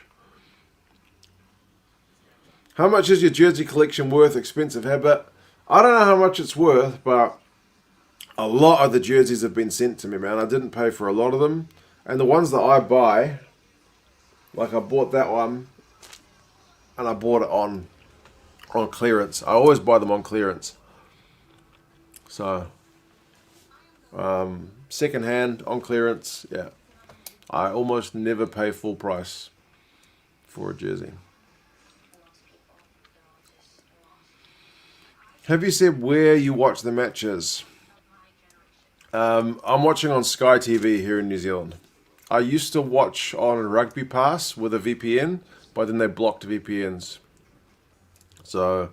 How much is your jersey collection worth? Expensive habit. I don't know how much it's worth, but a lot of the jerseys have been sent to me, man. I didn't pay for a lot of them. And the ones that I buy, like I bought that one, and I bought it on clearance. I always buy them on clearance. So... second hand on clearance, yeah. I almost never pay full price for a jersey. Have you said where you watch the matches? I'm watching on Sky TV here in New Zealand. I used to watch on Rugby Pass with a VPN, but then they blocked VPNs. So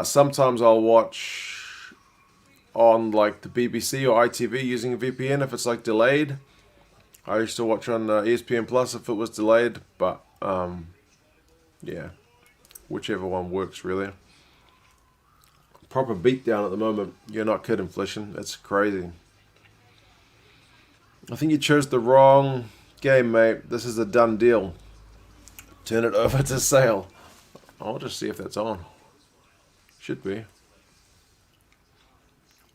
sometimes I'll watch on like the BBC or ITV using a VPN if it's like delayed. I used to watch on ESPN Plus if it was delayed, but yeah, whichever one works really. Proper beatdown at the moment. You're not kidding, Flishin. It's crazy. I think you chose the wrong game, mate. This is a done deal. Turn it over to Sale. I'll just see if that's on. Should be.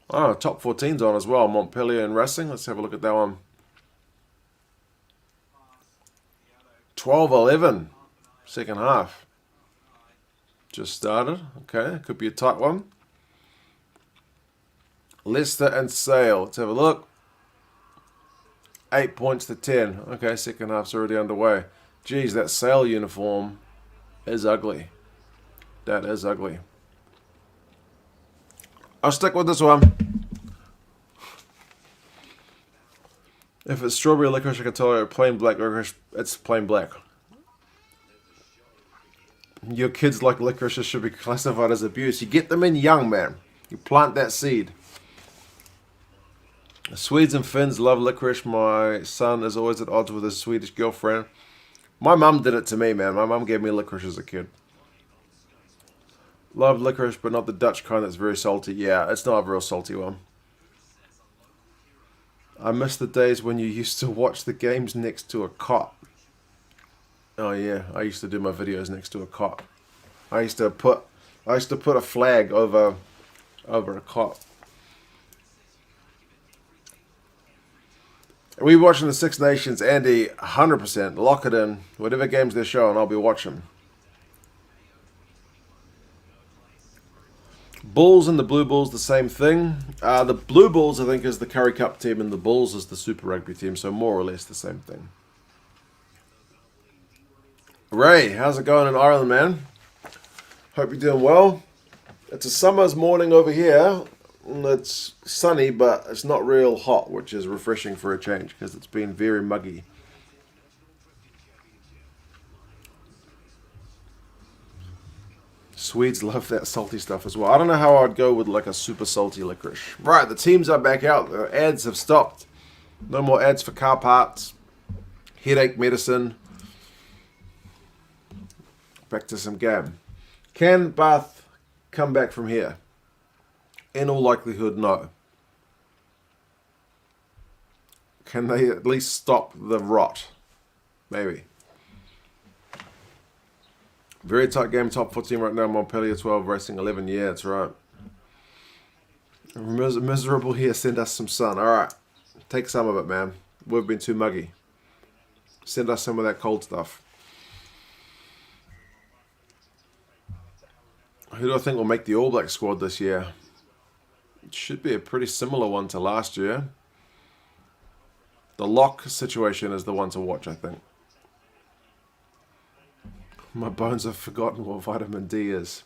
Oh, top 14's on as well. Montpellier and Racing. Let's have a look at that one. 12-11. Second half. Just started. Okay, could be a tight one. Leicester and Sale. Let's have a look. 8 points to 10. Okay, second half's already underway. Geez, that Sale uniform is ugly. That is ugly. I'll stick with this one. If it's strawberry licorice, I can tell you plain black licorice, it's plain black. Your kids like licorice, it should be classified as abuse. You get them in young, man. You plant that seed. Swedes and Finns love licorice. My son is always at odds with his Swedish girlfriend. My mum did it to me, man. My mum gave me licorice as a kid. Love licorice, but not the Dutch kind that's very salty. Yeah, it's not a real salty one. I miss the days when you used to watch the games next to a cot. Oh yeah, I used to do my videos next to a cot. I used to put a flag over a cot. We watching the Six Nations, Andy, 100%. Lock it in. Whatever games they're showing, I'll be watching. Bulls and the Blue Bulls, the same thing. The Blue Bulls, I think, is the Curry Cup team, and the Bulls is the Super Rugby team, so more or less the same thing. Ray, how's it going in Ireland, man? Hope you're doing well. It's a summer's morning over here. It's sunny, but it's not real hot, which is refreshing for a change, because it's been very muggy. Swedes love that salty stuff as well. I don't know how I'd go with like a super salty licorice. Right, the teams are back out. The ads have stopped. No more ads for car parts, headache medicine. Back to some game. Can Bath come back from here? In all likelihood, no. Can they at least stop the rot? Maybe. Very tight game, top 14 right now. Montpellier 12, Racing 11. Yeah, that's right. Miserable here. Send us some sun. All right. Take some of it, man. We've been too muggy. Send us some of that cold stuff. Who do I think will make the All Black squad this year? It should be a pretty similar one to last year. The lock situation is the one to watch, I think. My bones have forgotten what vitamin D is.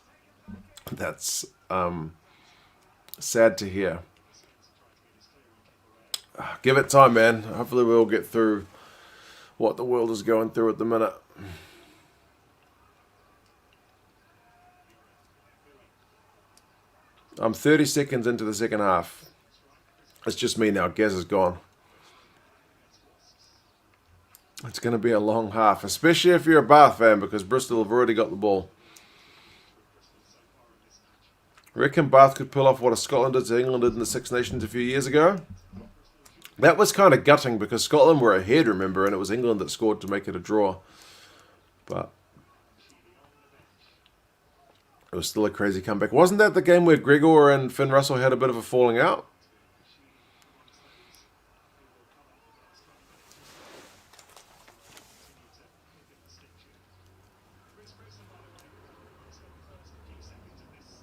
That's sad to hear. Give it time, man. Hopefully we'll get through what the world is going through at the minute. I'm 30 seconds into the second half. It's just me now. Gaz is gone. It's going to be a long half, especially if you're a Bath fan, because Bristol have already got the ball. Reckon Bath could pull off what Scotland did to England in the Six Nations a few years ago? That was kind of gutting because Scotland were ahead, remember, and it was England that scored to make it a draw. But it was still a crazy comeback. Wasn't that the game where Gregor and Finn Russell had a bit of a falling out?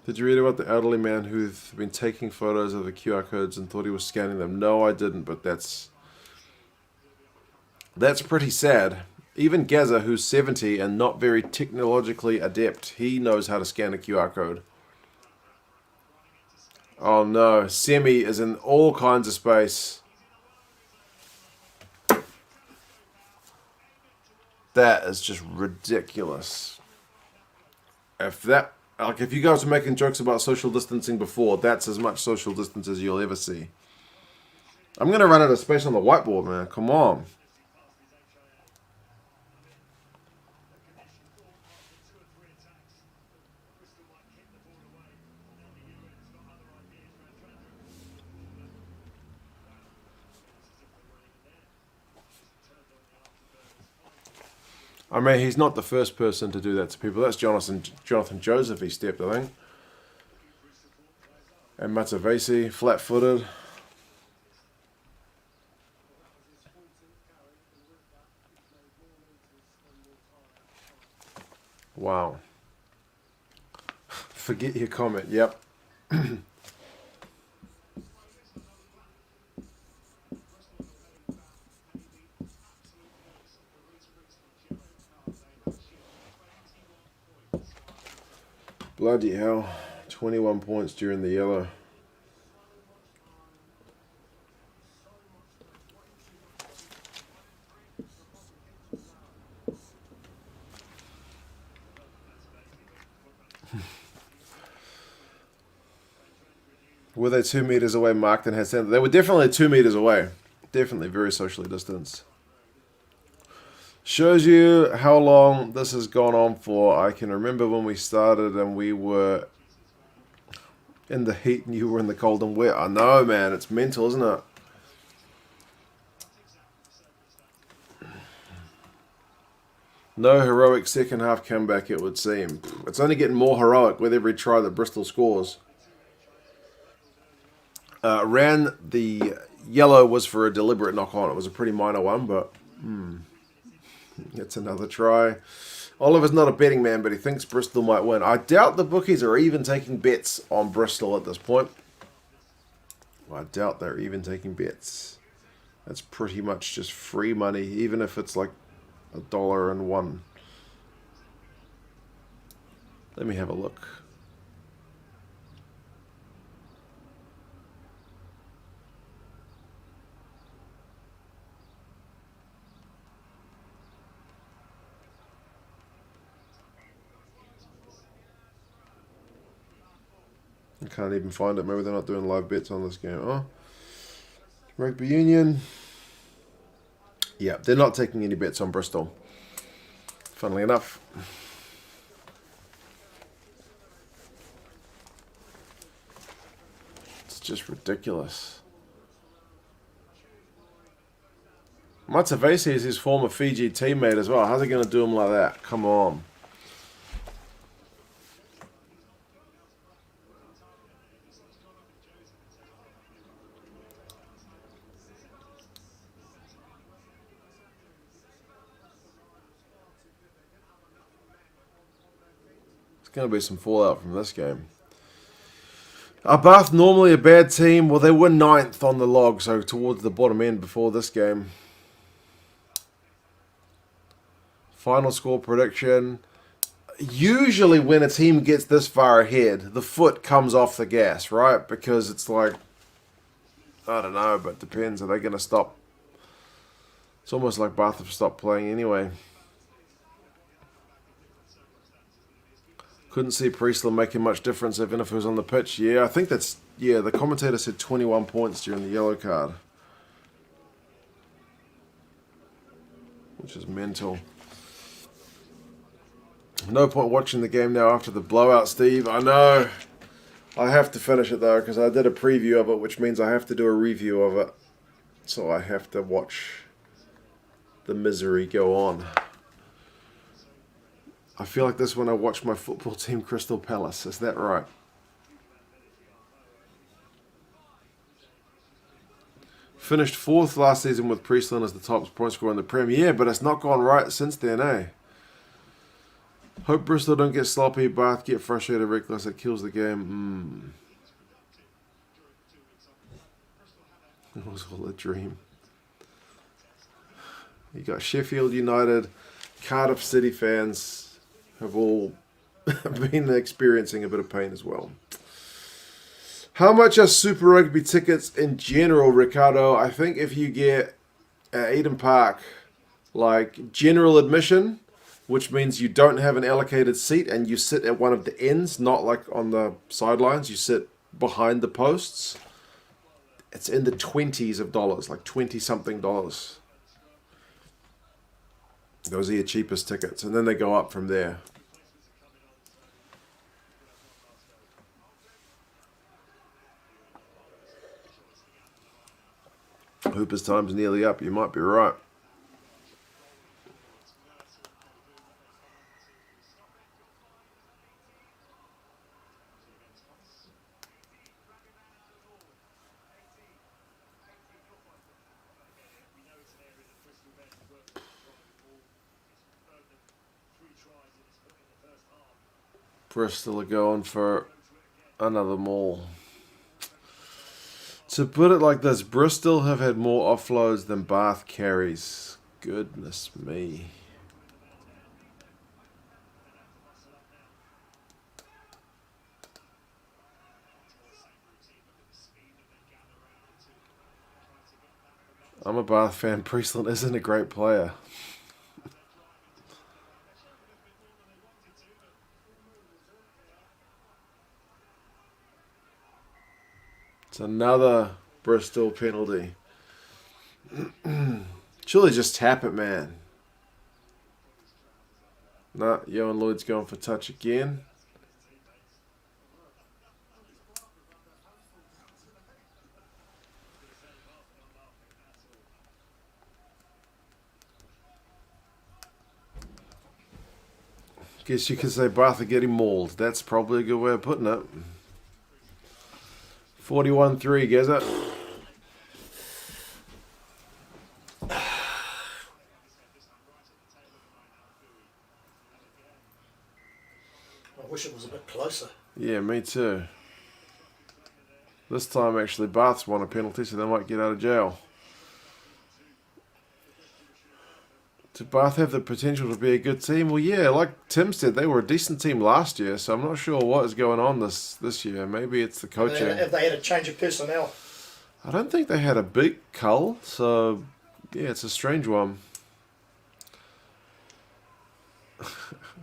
Did you read about the elderly man who's been taking photos of the QR codes and thought he was scanning them? No, I didn't, but that's pretty sad. Even Gaza, who's 70 and not very technologically adept, he knows how to scan a QR code. Oh no, Semi is in all kinds of space. That is just ridiculous. If you guys were making jokes about social distancing before, that's as much social distance as you'll ever see. I'm going to run out of space on the whiteboard, man. Come on. I mean, he's not the first person to do that to people. That's Jonathan Joseph, he stepped, I think. And Matavesi, flat-footed. Wow. Forget your comment, yep. Bloody hell. 21 points during the yellow. Were they 2 meters away, marked and had center? They were definitely 2 meters away. Definitely very socially distanced. Shows you how long this has gone on for. I can remember when we started and we were in the heat and you were in the cold and wet. I know, man. It's mental, isn't it? No heroic second half comeback, it would seem. It's only getting more heroic with every try that Bristol scores. Ran the yellow was for a deliberate knock on. It was a pretty minor one, but it's another try. Oliver's not a betting man, but he thinks Bristol might win. I doubt the bookies are even taking bets on Bristol at this point. I doubt they're even taking bets. That's pretty much just free money, even if it's like $1.01. Let me have a look. I can't even find it. Maybe they're not doing live bets on this game. Oh, Rugby Union. Yeah, they're not taking any bets on Bristol. Funnily enough. It's just ridiculous. Matsavesi is his former Fiji teammate as well. How's he going to do him like that? Come on. Going to be some fallout from this game. Are Bath normally a bad team? Well, they were 9th on the log, so towards the bottom end before this game. Final score prediction. Usually when a team gets this far ahead, the foot comes off the gas, right? Because it's like, I don't know, but it depends. Are they going to stop? It's almost like Bath have stopped playing anyway. Couldn't see Priestland making much difference even if he was on the pitch. Yeah, I think that's... Yeah, the commentator said 21 points during the yellow card. Which is mental. No point watching the game now after the blowout, Steve. I know. I have to finish it though because I did a preview of it, which means I have to do a review of it. So I have to watch the misery go on. I feel like this when I watch my football team, Crystal Palace. Is that right? Finished 4th last season with Priestland as the top point scorer in the Prem. Yeah, but it's not gone right since then, eh? Hope Bristol don't get sloppy. Bath get frustrated, reckless. It kills the game. It was all a dream. You got Sheffield United, Cardiff City fans have all been experiencing a bit of pain as well. How much are Super Rugby tickets in general, Ricardo? I think if you get at Eden Park, like general admission, which means you don't have an allocated seat and you sit at one of the ends, not like on the sidelines, you sit behind the posts, it's in the 20s of dollars, like 20-something dollars. Those are your cheapest tickets, and then they go up from there. Hooper's time's nearly up. You might be right. Bristol are going for another maul. To put it like this, Bristol have had more offloads than Bath carries. Goodness me. I'm a Bath fan. Priestland isn't a great player. It's another Bristol penalty. Surely just tap it, man. No, Yohan Lloyd's going for touch again. Guess you could say Bath are getting mauled. That's probably a good way of putting it. 41-3, Gazza. I wish it was a bit closer. Yeah, me too. This time, actually, Bath's won a penalty, so they might get out of jail. Do Bath have the potential to be a good team? Well, yeah, like Tim said, they were a decent team last year, so I'm not sure what is going on this year. Maybe it's the coaching. If they had a change of personnel. I don't think they had a big cull, so yeah, it's a strange one.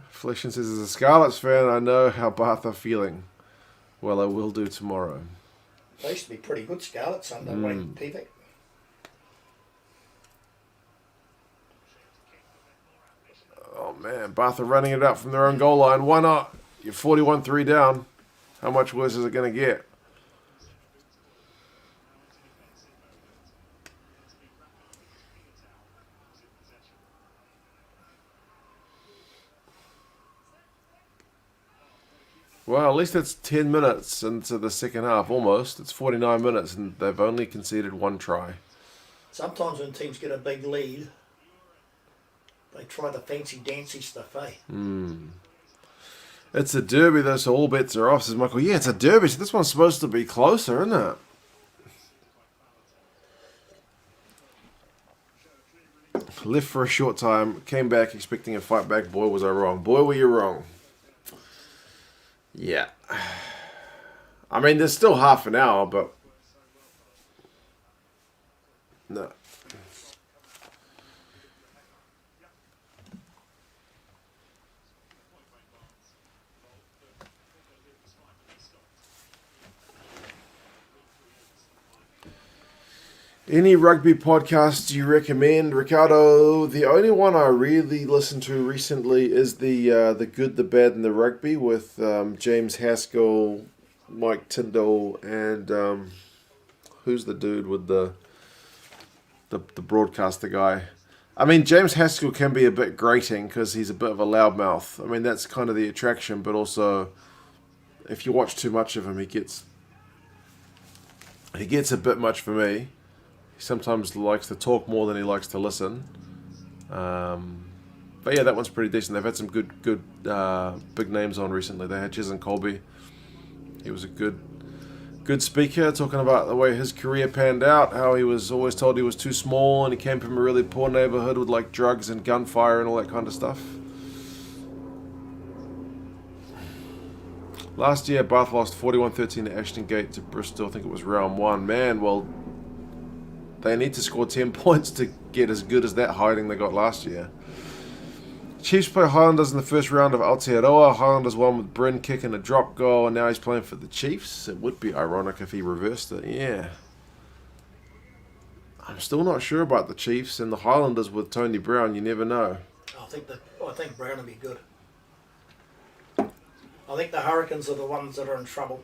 Flexion says, as a Scarlets fan, I know how Bath are feeling. Well, I will do tomorrow. They used to be pretty good Scarlets under Wayne Pivac. Oh man, Bath are running it up from their own goal line. Why not? You're 41-3 down. How much worse is it going to get? Well, at least it's 10 minutes into the second half, almost. It's 49 minutes, and they've only conceded one try. Sometimes when teams get a big lead, they try the fancy-dancy stuff, eh? It's a derby, though, so all bets are off, says Michael. Yeah, it's a derby, so this one's supposed to be closer, isn't it? Left for a short time, came back expecting a fight back. Boy, was I wrong. Boy, were you wrong. Yeah. I mean, there's still half an hour, but... No. Any rugby podcasts do you recommend, Ricardo? The only one I really listened to recently is the Good, the Bad, and the Rugby with James Haskell, Mike Tyndall, and who's the dude with the broadcaster guy? I mean, James Haskell can be a bit grating because he's a bit of a loudmouth. I mean, that's kind of the attraction, but also if you watch too much of him, he gets a bit much for me. He sometimes likes to talk more than he likes to listen. But yeah, that one's pretty decent. They've had some good big names on recently. They had Jason Colby. He was a good speaker, talking about the way his career panned out, how he was always told he was too small and he came from a really poor neighborhood with like drugs and gunfire and all that kind of stuff. Last year, Bath lost 41-13 to Ashton Gate to Bristol. I think it was round one. Man, well, they need to score 10 points to get as good as that hiding they got last year. Chiefs play Highlanders in the first round of Aotearoa. Highlanders won with Bryn kicking a drop goal, and now he's playing for the Chiefs. It would be ironic if he reversed it, yeah. I'm still not sure about the Chiefs and the Highlanders with Tony Brown. You never know. I think Brown will be good. I think the Hurricanes are the ones that are in trouble.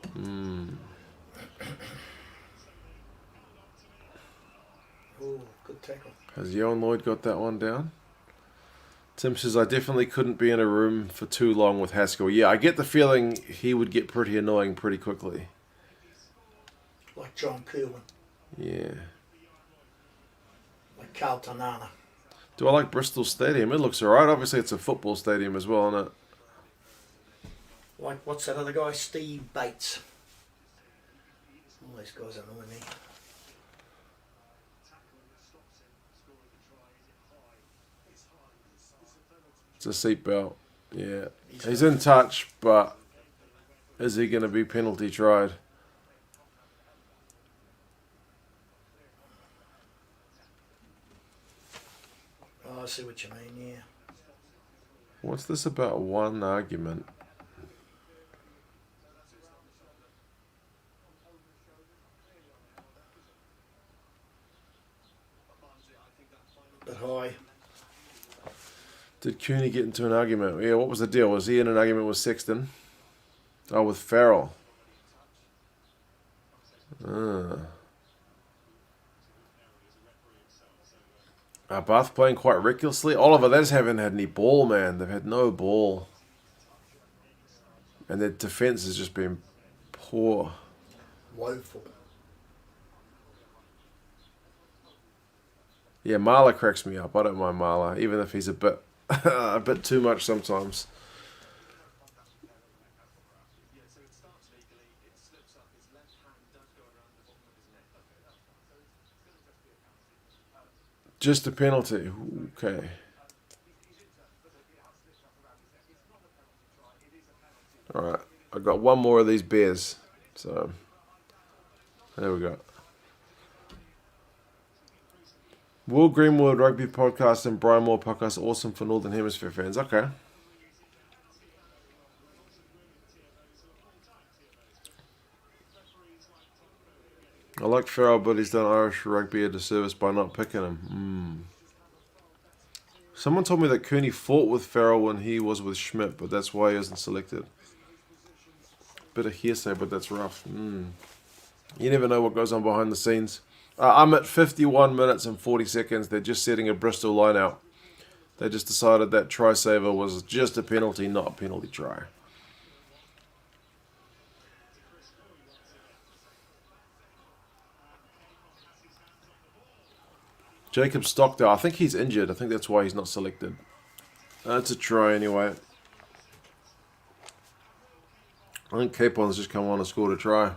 Oh, good tackle. Has Yohan Lloyd got that one down? Tim says, I definitely couldn't be in a room for too long with Haskell. Yeah, I get the feeling he would get pretty annoying pretty quickly. Like John Kerwin. Yeah. Like Carl Tanana. Do I like Bristol Stadium? It looks alright. Obviously, it's a football stadium as well, isn't it? Like, what's that other guy? Steve Bates. All these guys annoy me. It's a seatbelt. Yeah. He's in touch, but is he going to be penalty tried? see what you mean, yeah. What's this about one argument? But high. Did Cooney get into an argument? Yeah, what was the deal? Was he in an argument with Sexton? Oh, with Farrell. Bath playing quite recklessly. Oliver, they just haven't had any ball, man. They've had no ball. And their defence has just been poor. Woeful. Yeah, Marla cracks me up. I don't mind Marla, even if he's a bit a bit too much sometimes. Just a penalty. Okay. Alright. I've got one more of these beers. So, there we go. Will Greenwood Rugby Podcast and Brian Moore Podcast awesome for Northern Hemisphere fans. Okay. I like Farrell, but he's done Irish rugby a disservice by not picking him. Someone told me that Cooney fought with Farrell when he was with Schmidt, but that's why he wasn't selected. Bit of hearsay, but that's rough. You never know what goes on behind the scenes. I'm at 51 minutes and 40 seconds. They're just setting a Bristol line out. They just decided that try saver was just a penalty, not a penalty try. Jacob Stockdale, I think he's injured. I think that's why he's not selected. It's a try anyway. I think Capon's just come on and scored a try.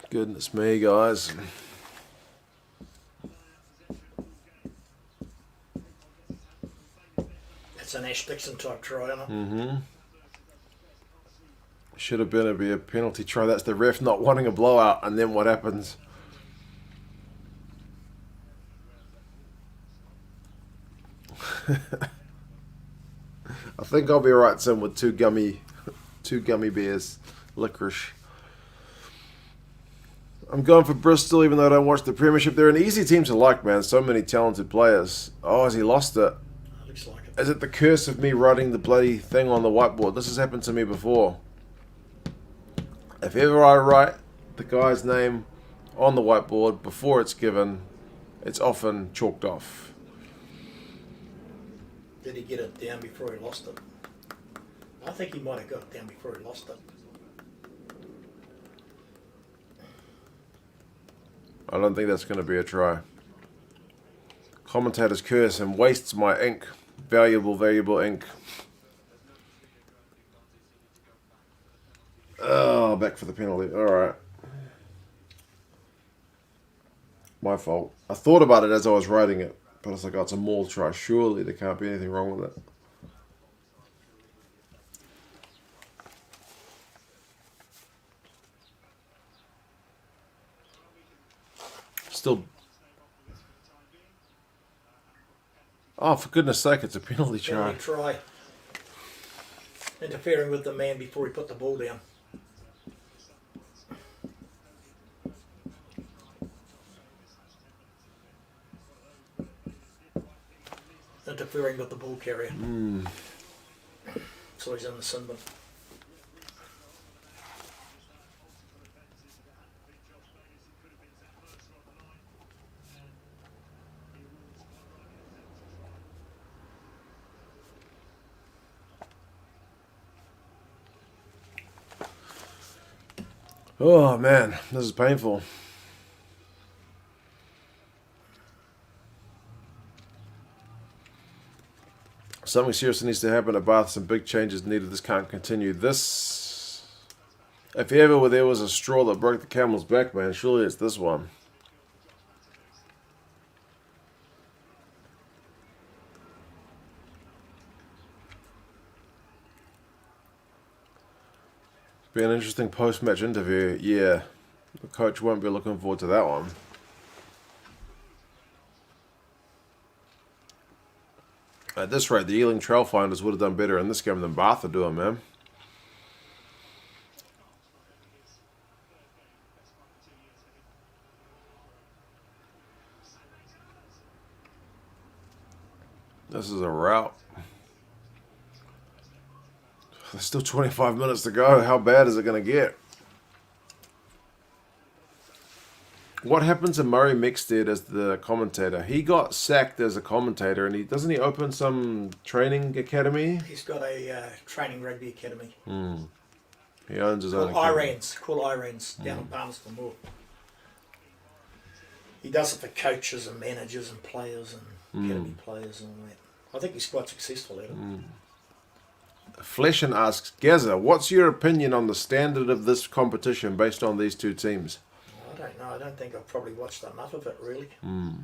Goodness me, guys. It's an Ash Dixon type try, isn't it? Should have been a penalty try. That's the ref not wanting a blowout, and then what happens? I think I'll be right, Sim, with two gummy bears, licorice. I'm going for Bristol, even though I don't watch the Premiership. They're an easy team to like, man. So many talented players. Oh, has he lost it? Looks like it. Is it the curse of me writing the bloody thing on the whiteboard? This has happened to me before. If ever I write the guy's name on the whiteboard before it's given, it's often chalked off. Did he get it down before he lost it? I think he might have got it down before he lost it. I don't think that's going to be a try. Commentator's curse and wastes my ink. Valuable ink. Oh, back for the penalty. Alright. My fault. I thought about it as I was writing it, but I was like, oh, it's a maul try. Surely there can't be anything wrong with it. Still. Oh, for goodness sake, it's a penalty try. Penalty try. Interfering with the man before he put the ball down. Interfering with the ball carrier. So he's in the sin bin. Oh, man, this is painful. Something seriously needs to happen at Bath. Some big changes needed. This can't continue. This, if ever there was a straw that broke the camel's back, man, surely it's this one. Be an interesting post-match interview. Yeah, the coach won't be looking forward to that one. At this rate, the Ealing Trailfinders would have done better in this game than Bath are doing, man. This is a rout. There's still 25 minutes to go. How bad is it going to get? What happens to Murray Mixted as the commentator? He got sacked as a commentator, and doesn't he open some training academy? He's got a training rugby academy. He owns his own. Called Irons, down in Palmerston Moor. He does it for coaches and managers and players and academy players and all that. I think he's quite successful at it. Fleshen asks, Gaza, what's your opinion on the standard of this competition based on these two teams? I don't know. I don't think I've probably watched enough of it, really. I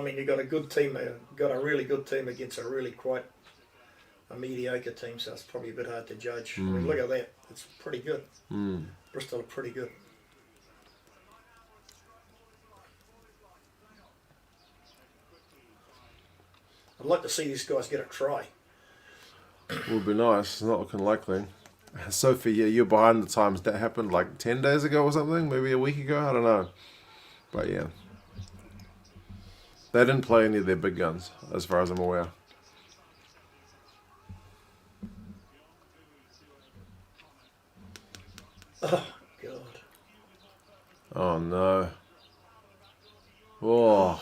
mean, you've got a good team, got a really good team against a really quite a mediocre team, so it's probably a bit hard to judge. I mean, look at that. It's pretty good. Bristol are pretty good. I'd like to see these guys get a try. Would be nice. It's not looking likely. Sophie, yeah, you're behind the times. That happened like 10 days ago or something? Maybe a week ago? I don't know. But yeah. They didn't play any of their big guns, as far as I'm aware. Oh, God. Oh, no. Oh.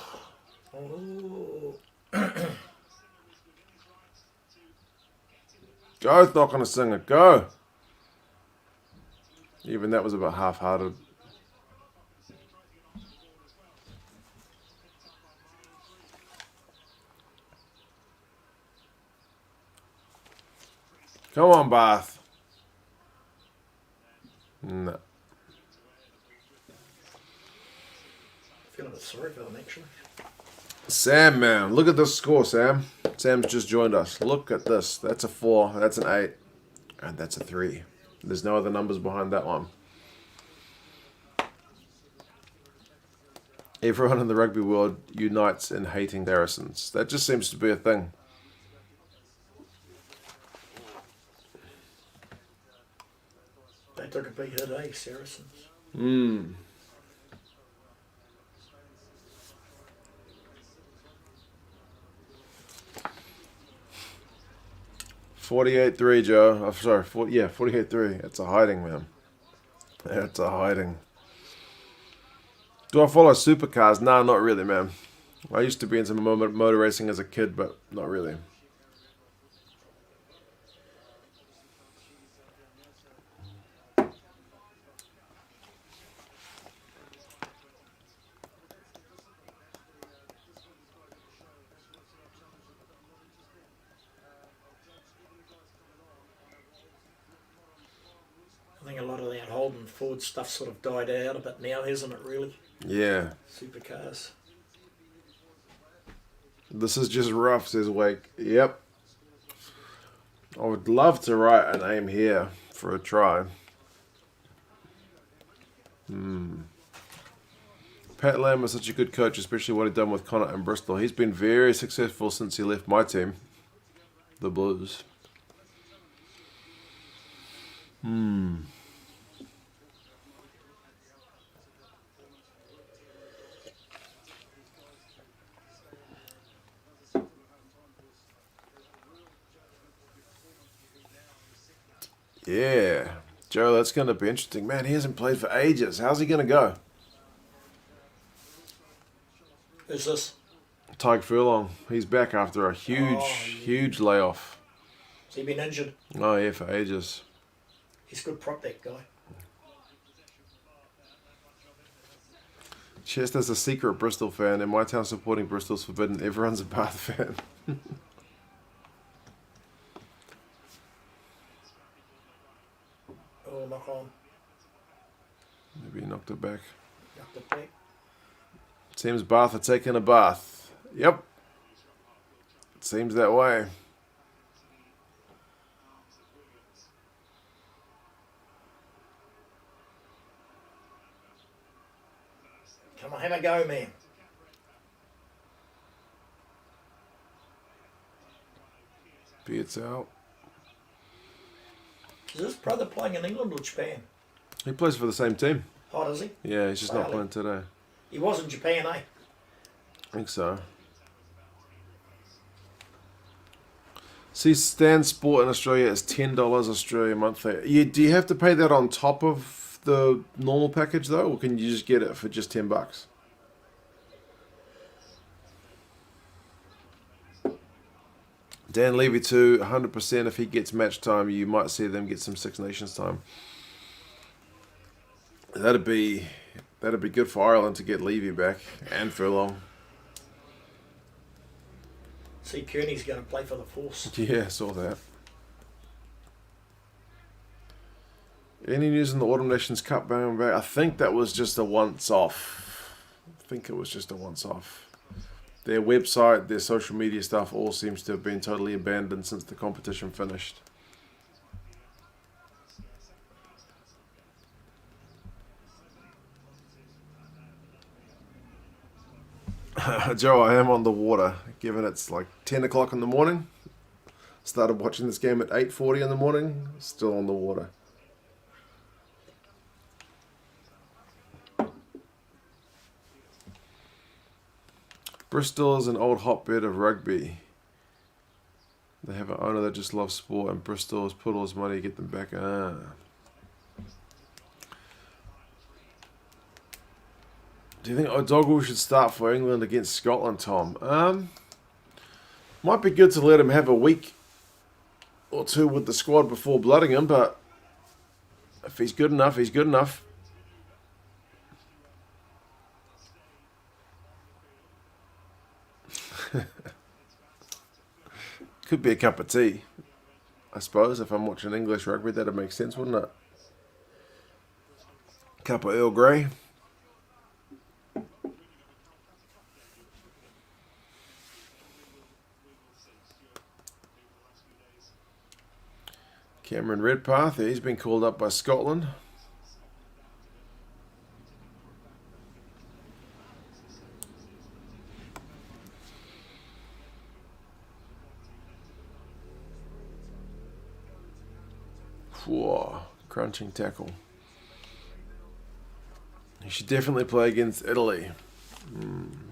Oh. Joe's not going to sing it. Go. Even that was a bit half-hearted. Come on, Bath. No. Feeling a bit sorry for them, actually. Sam, man. Look at this score, Sam. Sam's just joined us. Look at this. That's a 4. That's an 8. And that's a 3. There's no other numbers behind that one. Everyone in the rugby world unites in hating Saracens. That just seems to be a thing. They took a big hit, eh, Saracens? 48-3, Joe. Oh, sorry, 48-3. It's a hiding, man. It's a hiding. Do I follow supercars? Nah, not really, man. I used to be into motor racing as a kid, but not really. I think a lot of that Holden Ford stuff sort of died out a bit now, hasn't it, really? Yeah. Supercars. This is just rough, says Wake. Yep. I would love to write an aim here for a try. Pat Lam was such a good coach, especially what he'd done with Connacht and Bristol. He's been very successful since he left my team, the Blues. Yeah. Joe, that's going to be interesting. Man, he hasn't played for ages. How's he going to go? Who's this? Tyke Furlong. He's back after a huge layoff. Has he been injured? Oh, yeah, for ages. He's a good prop, that guy. Chester's a secret Bristol fan. In my town, supporting Bristol's forbidden. Everyone's a Bath fan. Oh, knock on. Maybe he knocked it back. Knocked it back. Seems Bath are taking a bath. Yep. It seems that way. go, man. Beats out. Is this brother playing in England or Japan? He plays for the same team. Oh, does he? Yeah, he's just not Really? playing today. He was in Japan, eh? I think so. See, Stan Sport in Australia is $10 Australia monthly. Do you have to pay that on top of the normal package though, or can you just get it for just $10? Dan Levy too, 100%. If he gets match time, you might see them get some Six Nations time. That'd be good for Ireland to get Levy back and Furlong. See, Kearney's going to play for the Force. Yeah, saw that. Any news in the Autumn Nations Cup going back? I think that was just a once-off. Their website, their social media stuff all seems to have been totally abandoned since the competition finished. Joe, I am on the water, given it's like 10 o'clock in the morning. Started watching this game at 8:40 in the morning, still on the water. Bristol is an old hotbed of rugby. They have an owner that just loves sport, and Bristol has put all his money to get them back. Do you think O'Doggall should start for England against Scotland, Tom? Might be good to let him have a week or two with the squad before blooding him, but if he's good enough, he's good enough. Could be a cup of tea, I suppose. If I'm watching English rugby, that'd make sense, wouldn't it? Cup of Earl Grey. Cameron Redpath, he's been called up by Scotland. Whoa, crunching tackle. He should definitely play against Italy.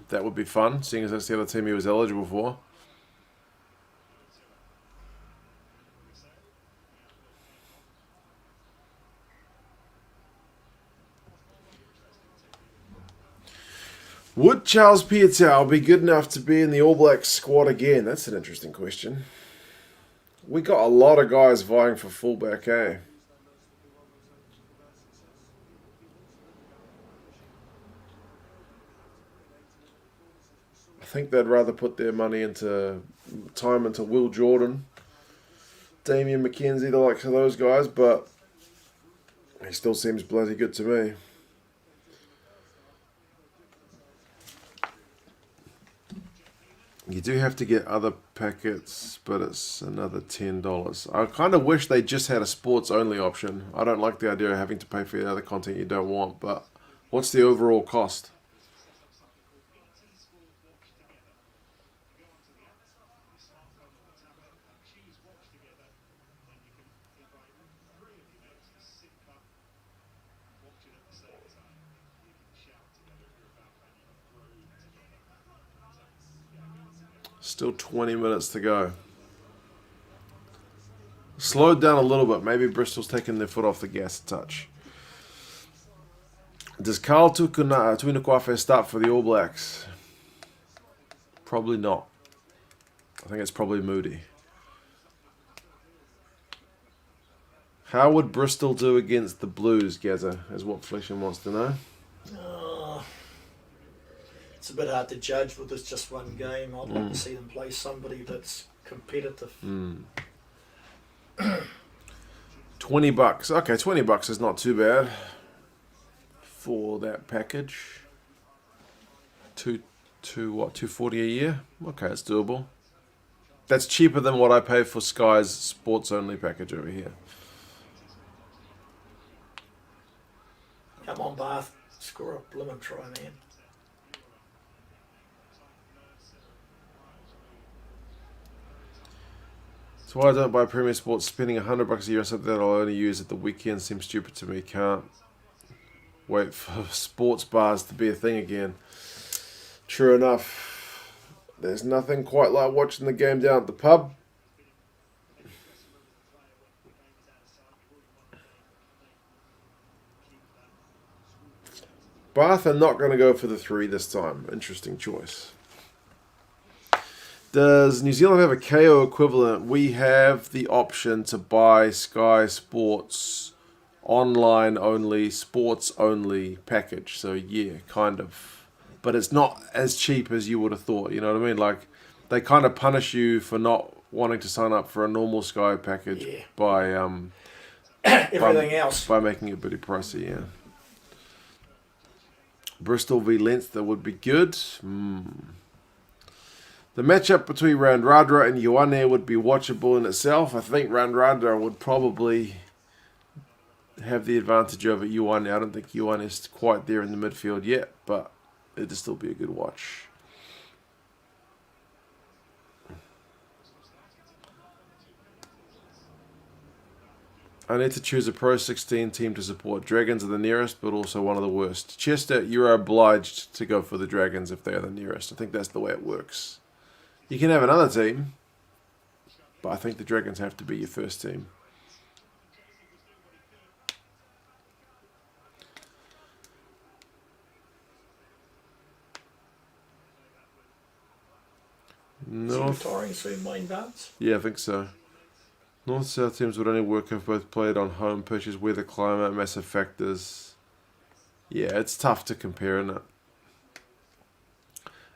That would be fun, seeing as that's the other team he was eligible for. Would Charles Piutau be good enough to be in the All Blacks squad again? That's an interesting question. We got a lot of guys vying for fullback, eh? I think they'd rather put their money into Will Jordan, Damien McKenzie, the likes of those guys, but he still seems bloody good to me. You do have to get other packets, but it's another $10. I kind of wish they just had a sports-only option. I don't like the idea of having to pay for the other content you don't want, but what's the overall cost? Still 20 minutes to go. Slowed down a little bit. Maybe Bristol's taking their foot off the gas a touch. Does Carl Tuinukuafe start for the All Blacks? Probably not. I think it's probably Moody. How would Bristol do against the Blues, Gaza, is what Fleishman wants to know. It's a bit hard to judge with this just one game. I'd like to see them play somebody that's competitive. $20. Okay, $20 is not too bad for that package. $240 a year? Okay, it's doable. That's cheaper than what I pay for Sky's sports-only package over here. Come on, Bath. Score a blooming try, man. So why don't buy Premier Sports? Spending $100 a year on something that I'll only use at the weekend seems stupid to me. Can't wait for sports bars to be a thing again. True enough. There's nothing quite like watching the game down at the pub. Bath are not going to go for the 3 this time. Interesting choice. Does New Zealand have a KO equivalent? We have the option to buy Sky Sports online only, sports only package. So yeah, kind of. But it's not as cheap as you would have thought. You know what I mean? Like, they kind of punish you for not wanting to sign up for a normal Sky package by everything else. By making it pretty pricey, yeah. Bristol v Leinster would be good. The matchup between Radradra and Ioane would be watchable in itself. I think Radradra would probably have the advantage over Ioane. I don't think Ioane is quite there in the midfield yet, but it'd still be a good watch. I need to choose a Pro 16 team to support. Dragons are the nearest, but also one of the worst. Chester, you're obliged to go for the Dragons if they are the nearest. I think that's the way it works. You can have another team, but I think the Dragons have to be your first team. North. Retiring soon, Wayne Barnes? Yeah, I think so. North-South teams would only work if both played on home pitches, weather, climate, massive factors. Yeah, it's tough to compare, isn't it?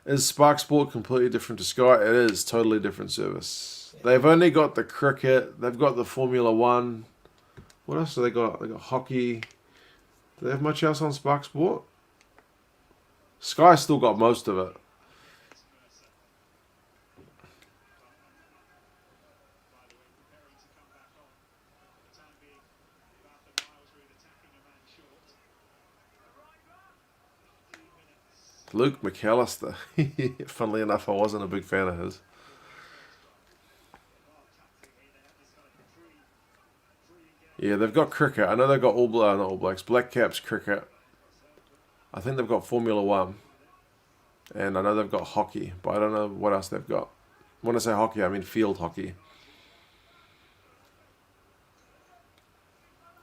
Is Spark Sport completely different to Sky? It is totally different service. They've only got the cricket. They've got the Formula 1. What else do they got? They got hockey. Do they have much else on Spark Sport? Sky still got most of it. Luke McAllister. Funnily enough, I wasn't a big fan of his. Yeah, they've got cricket. I know they've got not All Blacks, Black Caps cricket. I think they've got Formula 1. And I know they've got hockey, but I don't know what else they've got. When I say hockey, I mean field hockey.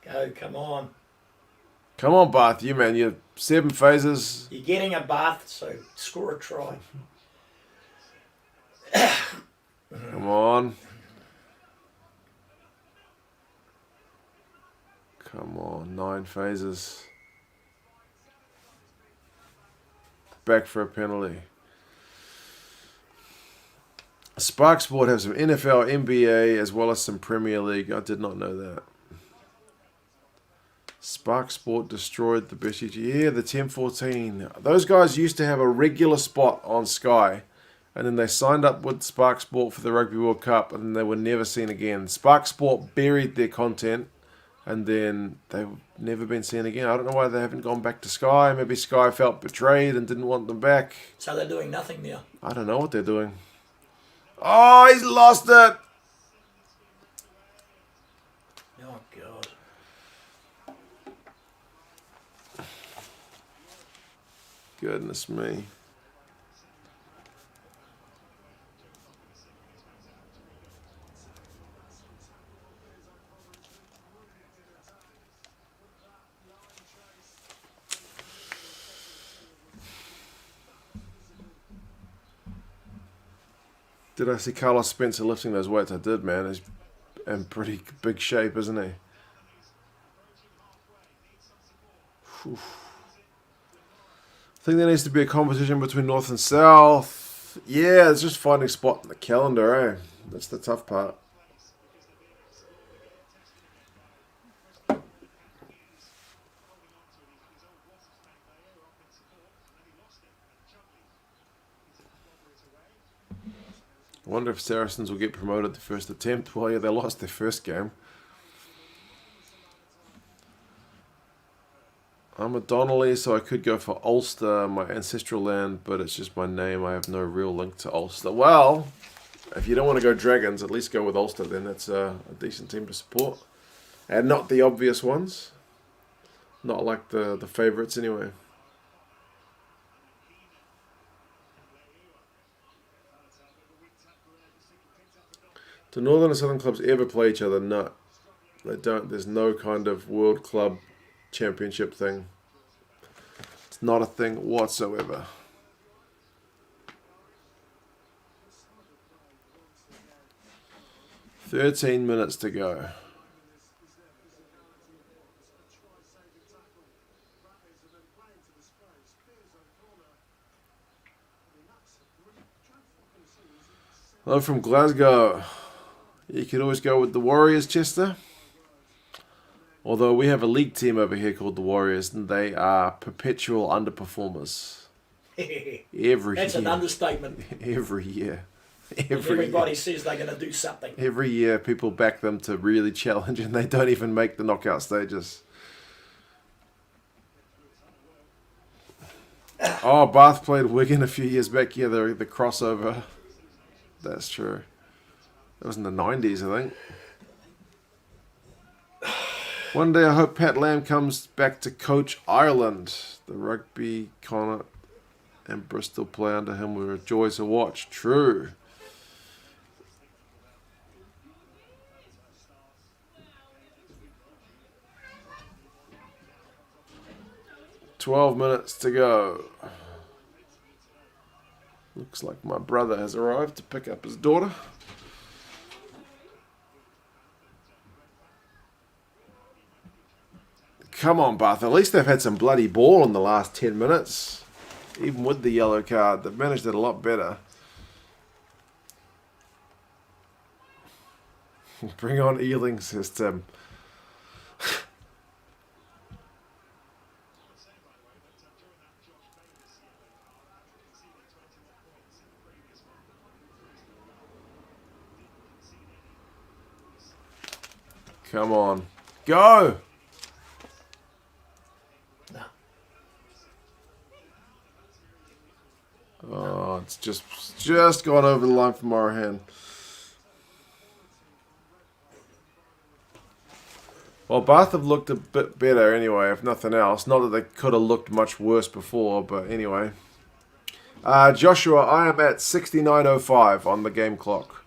Go, come on. Come on, Bath, you man. You're 7 phases. You're getting a Bath, so score a try. Come on. Come on, 9 phases. Back for a penalty. Spark Sport have some NFL, NBA, as well as some Premier League. I did not know that. Spark Sport destroyed the best. Yeah, the 10-14. Those guys used to have a regular spot on Sky, and then they signed up with Spark Sport for the Rugby World Cup, and then they were never seen again. Spark Sport buried their content, and then they've never been seen again. I don't know why they haven't gone back to Sky. Maybe Sky felt betrayed and didn't want them back. So they're doing nothing now. I don't know what they're doing. Oh, he's lost it. Oh, God. Goodness me. Did I see Carlos Spencer lifting those weights? I did, man. He's in pretty big shape, isn't he? Whew. I think there needs to be a competition between North and South. Yeah, it's just finding a spot in the calendar, eh? That's the tough part. I wonder if Saracens will get promoted the first attempt. Well, yeah, they lost their first game. I'm a Donnelly, so I could go for Ulster, my ancestral land, but it's just my name. I have no real link to Ulster. Well, If you don't want to go Dragons, at least go with Ulster. Then that's a decent team to support, and not the obvious ones. Not like the favourites anyway. Do Northern and Southern clubs ever play each other? No, they don't. There's no kind of World Club Championship thing. It's not a thing whatsoever. 13 minutes to go. Hello from Glasgow. You could always go with the Warriors, Chester. Although we have a league team over here called the Warriors, and they are perpetual underperformers. Every That's year. an understatement. Every year. Everybody says they're going to do something. Every year people back them to really challenge, and they don't even make the knockout stages. Oh, Bath played Wigan a few years back. Yeah, the crossover. That's true. That was in the 90s, I think. One day I hope Pat Lam comes back to coach Ireland. The rugby Connacht and Bristol play under him were a joy to watch. True. "12 minutes to go. Looks like my brother has arrived to pick up his daughter. Come on, Bath. At least they've had some bloody ball in the last 10 minutes. Even with the yellow card, they've managed it a lot better. Bring on Ealing, says Tim. Come on. Go! No. Oh, it's just gone over the line for Morahan. Well, Bath have looked a bit better anyway, if nothing else. Not that they could have looked much worse before, but anyway. Joshua, I am at 69.05 on the game clock.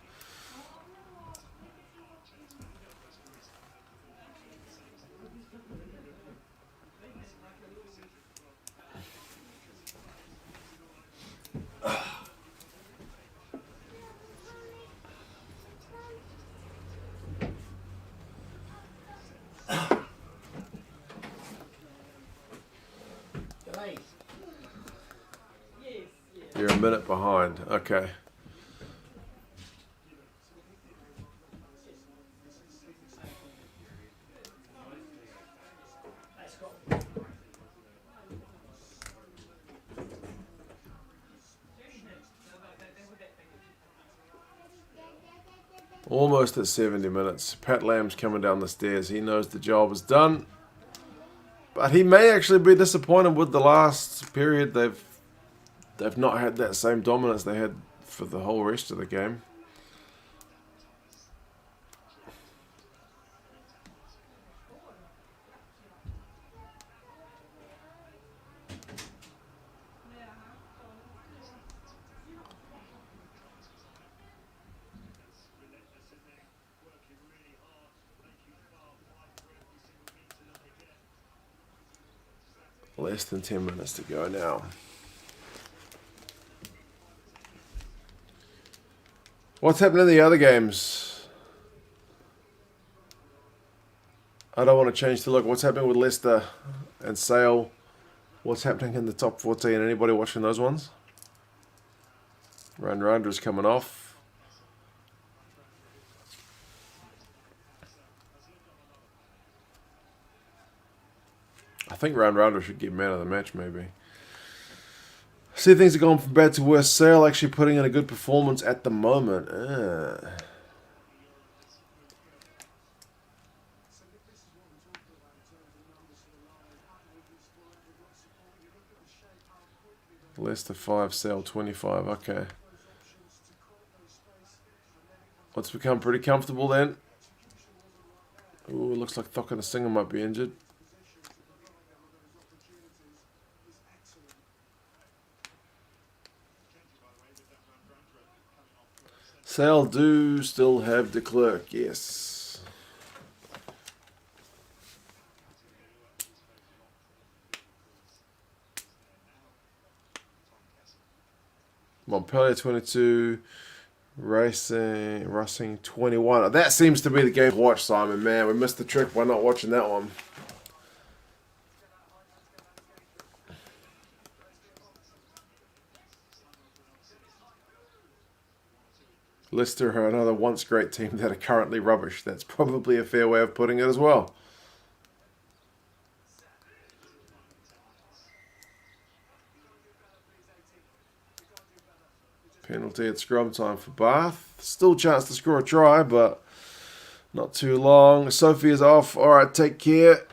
You're a minute behind. Okay. Almost at 70 minutes. Pat Lamb's coming down the stairs. He knows the job is done. But he may actually be disappointed with the last period. They've not had that same dominance they had for the whole rest of the game. Less than 10 minutes to go now. What's happening in the other games? I don't want to change the look. What's happening with Leicester and Sale? What's happening in the top 14? Anybody watching those ones? Randra's coming off. I think Randra should get man of the match, maybe. See, things are going from bad to worse. Sale actually putting in a good performance at the moment. Leicester 5, Sale 25. Okay. What's become pretty comfortable then. Ooh, looks like Thokana Singer might be injured. Sale do still have de Klerk, yes. Montpellier 22, Racing 21. That seems to be the game to watch, Simon. Man, we missed the trick by not watching that one. Leicester are another once great team that are currently rubbish. That's probably a fair way of putting it as well. Penalty at scrum time for Bath. Still a chance to score a try, but not too long. Sophie is off. All right, take care.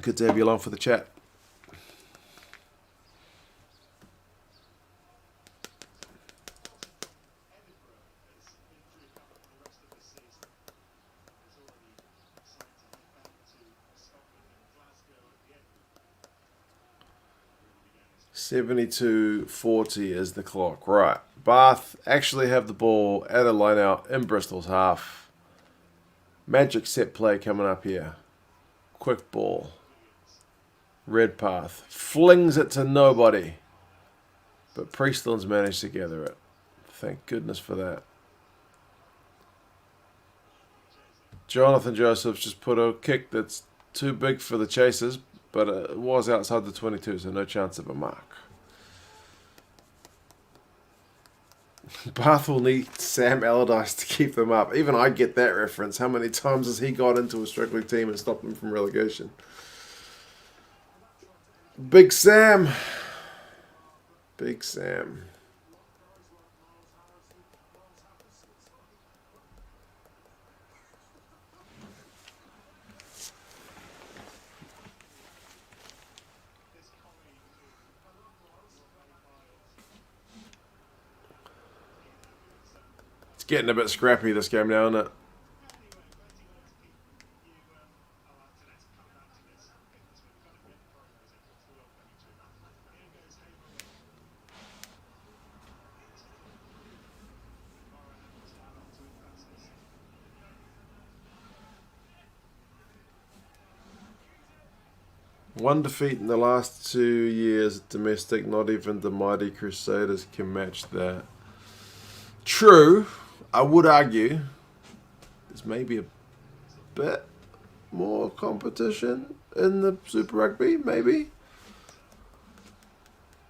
Good to have you along for the chat. (72:40) is the clock. Right. Bath actually have the ball at a line out in Bristol's half. Magic set play coming up here. Quick ball. Redpath flings it to nobody. But Priestland's managed to gather it. Thank goodness for that. Jonathan Joseph's just put a kick that's too big for the Chasers, but it was outside the 22, so no chance of a mark. Bath will need Sam Allardyce to keep them up. Even I get that reference. How many times has he got into a struggling team and stopped them from relegation? Big Sam. Big Sam. Getting a bit scrappy this game now, isn't it? One defeat in the last 2 years domestic. Not even the mighty Crusaders can match that. True. I would argue there's maybe a bit more competition in the Super Rugby, maybe.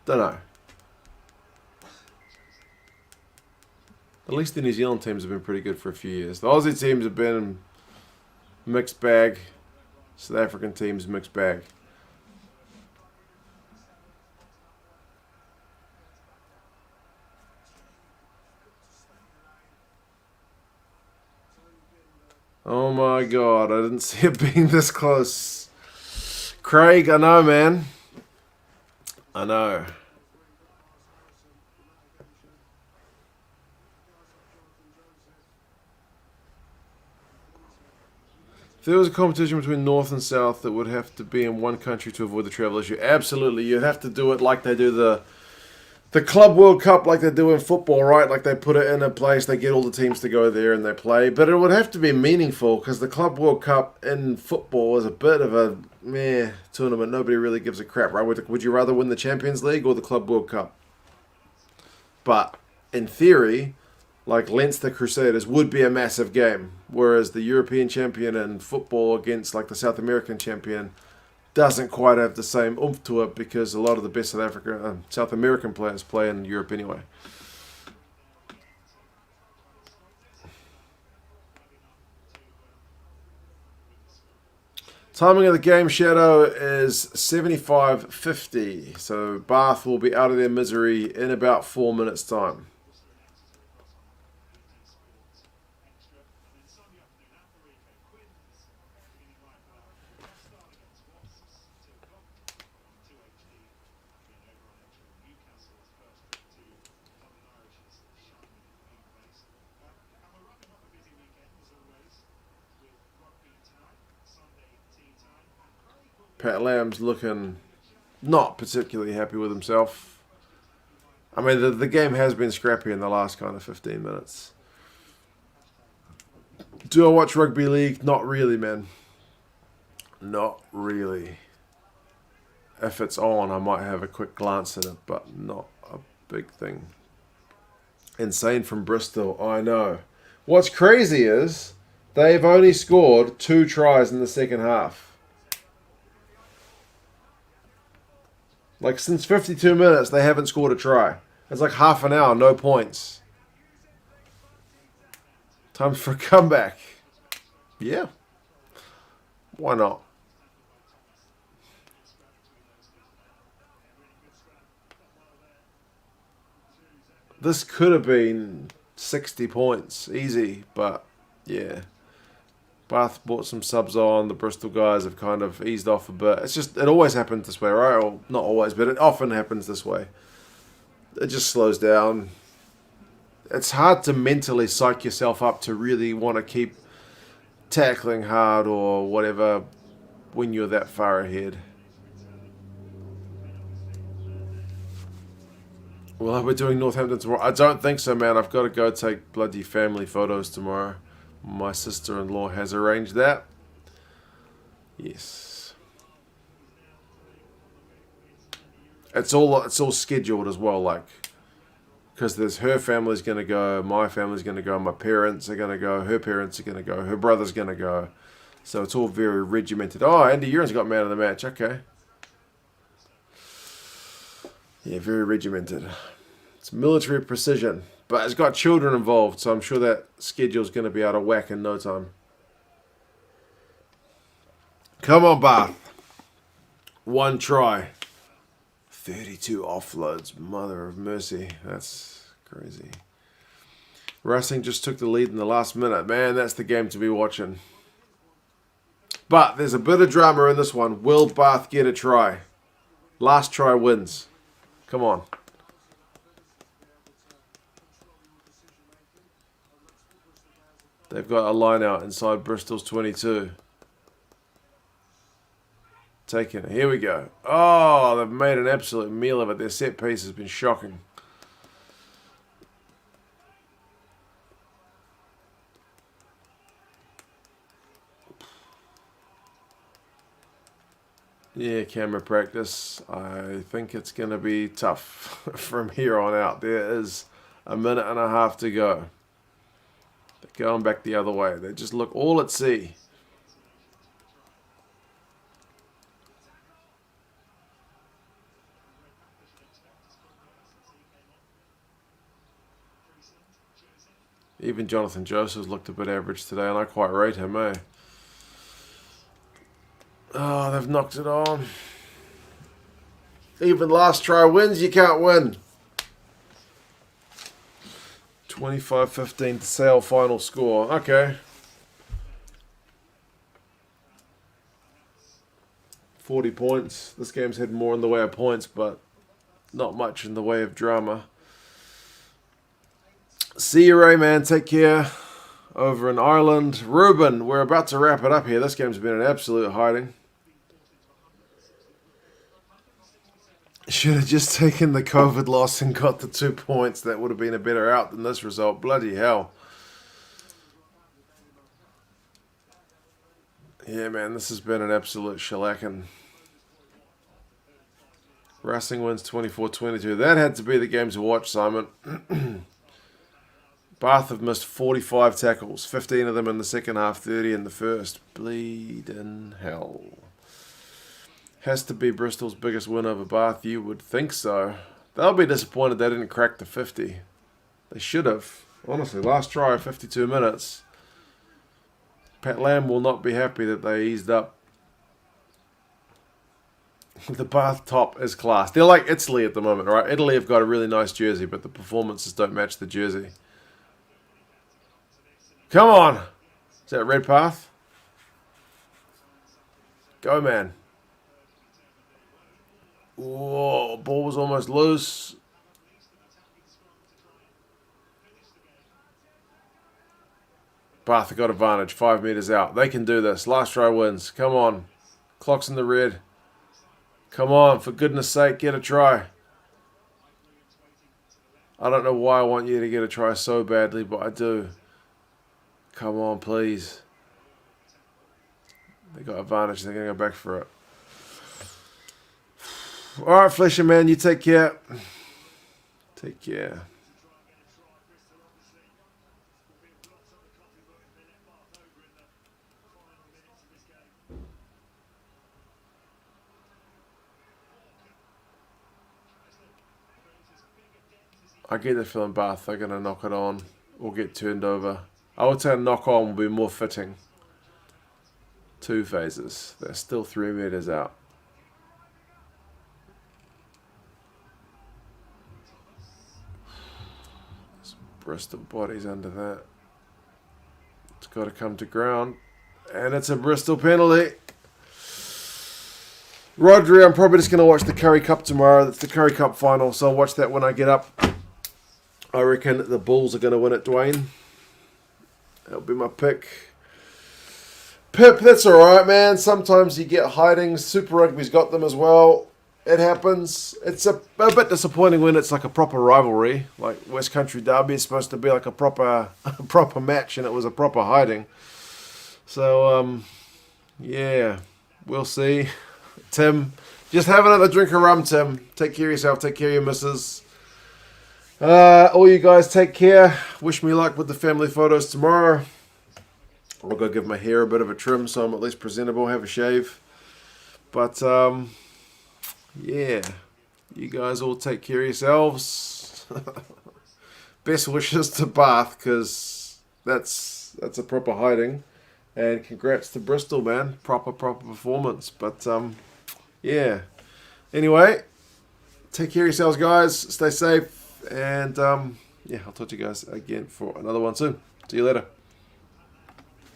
Don't know. At least the New Zealand teams have been pretty good for a few years. The Aussie teams have been mixed bag. South African teams mixed bag. Oh my God, I didn't see it being this close. Craig, I know, man. I know. If there was a competition between North and South, that would have to be in one country to avoid the travel issue. Absolutely, you'd have to do it like they do the Club World Cup, like they do in football, right? Like they put it in a place, they get all the teams to go there and they play. But it would have to be meaningful because the Club World Cup in football is a bit of a meh tournament. Nobody really gives a crap, right? Would you rather win the Champions League or the Club World Cup? But in theory, like Leinster Crusaders would be a massive game, whereas the European champion in football against like the South American champion doesn't quite have the same oomph to it because a lot of the best South American players play in Europe anyway. Timing of the game, Shadow, is 75:50. So Bath will be out of their misery in about 4 minutes' time. Pat Lamb's looking not particularly happy with himself. I mean, the game has been scrappy in the last kind of 15 minutes. Do I watch rugby league? Not really, man. Not really. If it's on, I might have a quick glance at it, but not a big thing. Insane from Bristol, I know. What's crazy is they've only scored 2 tries in the second half. Like, since 52 minutes, they haven't scored a try. It's like half an hour, no points. Time for a comeback. Yeah. Why not? This could have been 60 points. Easy, but yeah. Bath brought some subs on. The Bristol guys have kind of eased off a bit. It's just, it always happens this way, right? Or not always, but it often happens this way. It just slows down. It's hard to mentally psych yourself up to really want to keep tackling hard or whatever when you're that far ahead. Well, we're doing Northampton tomorrow. I don't think so, man. I've got to go take bloody family photos tomorrow. My sister-in-law has arranged that. Yes. It's all scheduled as well, like, because there's her family's going to go, my family's going to go, my parents are going to go, her parents are going to go, her brother's going to go. So it's all very regimented. Oh, Andy Uren's got man of the match. Okay. Yeah, very regimented. It's military precision. But it's got children involved, so I'm sure that schedule's going to be out of whack in no time. Come on, Bath. 1 try. 32 offloads. Mother of mercy. That's crazy. Racing just took the lead in the last minute. Man, that's the game to be watching. But there's a bit of drama in this one. Will Bath get a try? Last try wins. Come on. They've got a line out inside Bristol's 22. Taking it. Here we go. Oh, they've made an absolute meal of it. Their set piece has been shocking. Yeah, camera practice. I think it's going to be tough from here on out. There is a minute and a half to go. They're going back the other way. They just look all at sea. Even Jonathan Joseph's looked a bit average today, and I quite rate him, eh? Oh, they've knocked it on. Even last try wins, you can't win. 25-15 to Sale final score. Okay. 40 points. This game's had more in the way of points, but not much in the way of drama. See you, Ray, man. Take care. Over in Ireland. Ruben, we're about to wrap it up here. This game's been an absolute hiding. Should have just taken the COVID loss and got the 2 points. That would have been a better out than this result. Bloody hell. Yeah, man, this has been an absolute shellacking. Racing wins 24-22. That had to be the game to watch, Simon. Bath have missed 45 tackles. 15 of them in the second half, 30 in the first. Bleeding hell. Has to be Bristol's biggest win over Bath. You would think so. They'll be disappointed they didn't crack the 50. They should have. Honestly, last try, 52 minutes. Pat Lamb will not be happy that they eased up. The Bath top is class. They're like Italy at the moment, right? Italy have got a really nice jersey, but the performances don't match the jersey. Come on. Is that red path? Go, man. Whoa, ball was almost loose. Bath got advantage, 5 metres out. They can do this. Last try wins. Come on. Clock's in the red. Come on, for goodness sake, get a try. I don't know why I want you to get a try so badly, but I do. Come on, please. They got advantage. They're going to go back for it. All right, Flesher, man, you take care. Take care. I get the feeling Bath are going to knock it on or get turned over. I would say a knock on will be more fitting. 2 phases. They're still 3 metres out. There's Bristol bodies under that. It's got to come to ground. And it's a Bristol penalty. Rodri, I'm probably just going to watch the Curry Cup tomorrow. That's the Curry Cup final, so I'll watch that when I get up. I reckon the Bulls are going to win it, Dwayne. That'll be my pick. Pip, that's alright, man. Sometimes you get hidings. Super Rugby's got them as well. It happens. It's a bit disappointing when it's like a proper rivalry. Like West Country Derby is supposed to be like a proper match, and it was a proper hiding. So, yeah, we'll see. Tim, just have another drink of rum, Tim. Take care of yourself. Take care of your missus. All you guys take care. Wish me luck with the family photos tomorrow. I'll go give my hair a bit of a trim so I'm at least presentable, have a shave. But, yeah, you guys all take care of yourselves. Best wishes to Bath, because that's a proper hiding. And congrats to Bristol, man. Proper performance. But, yeah. Anyway, take care of yourselves, guys. Stay safe. And, yeah, I'll talk to you guys again for another one soon. See you later.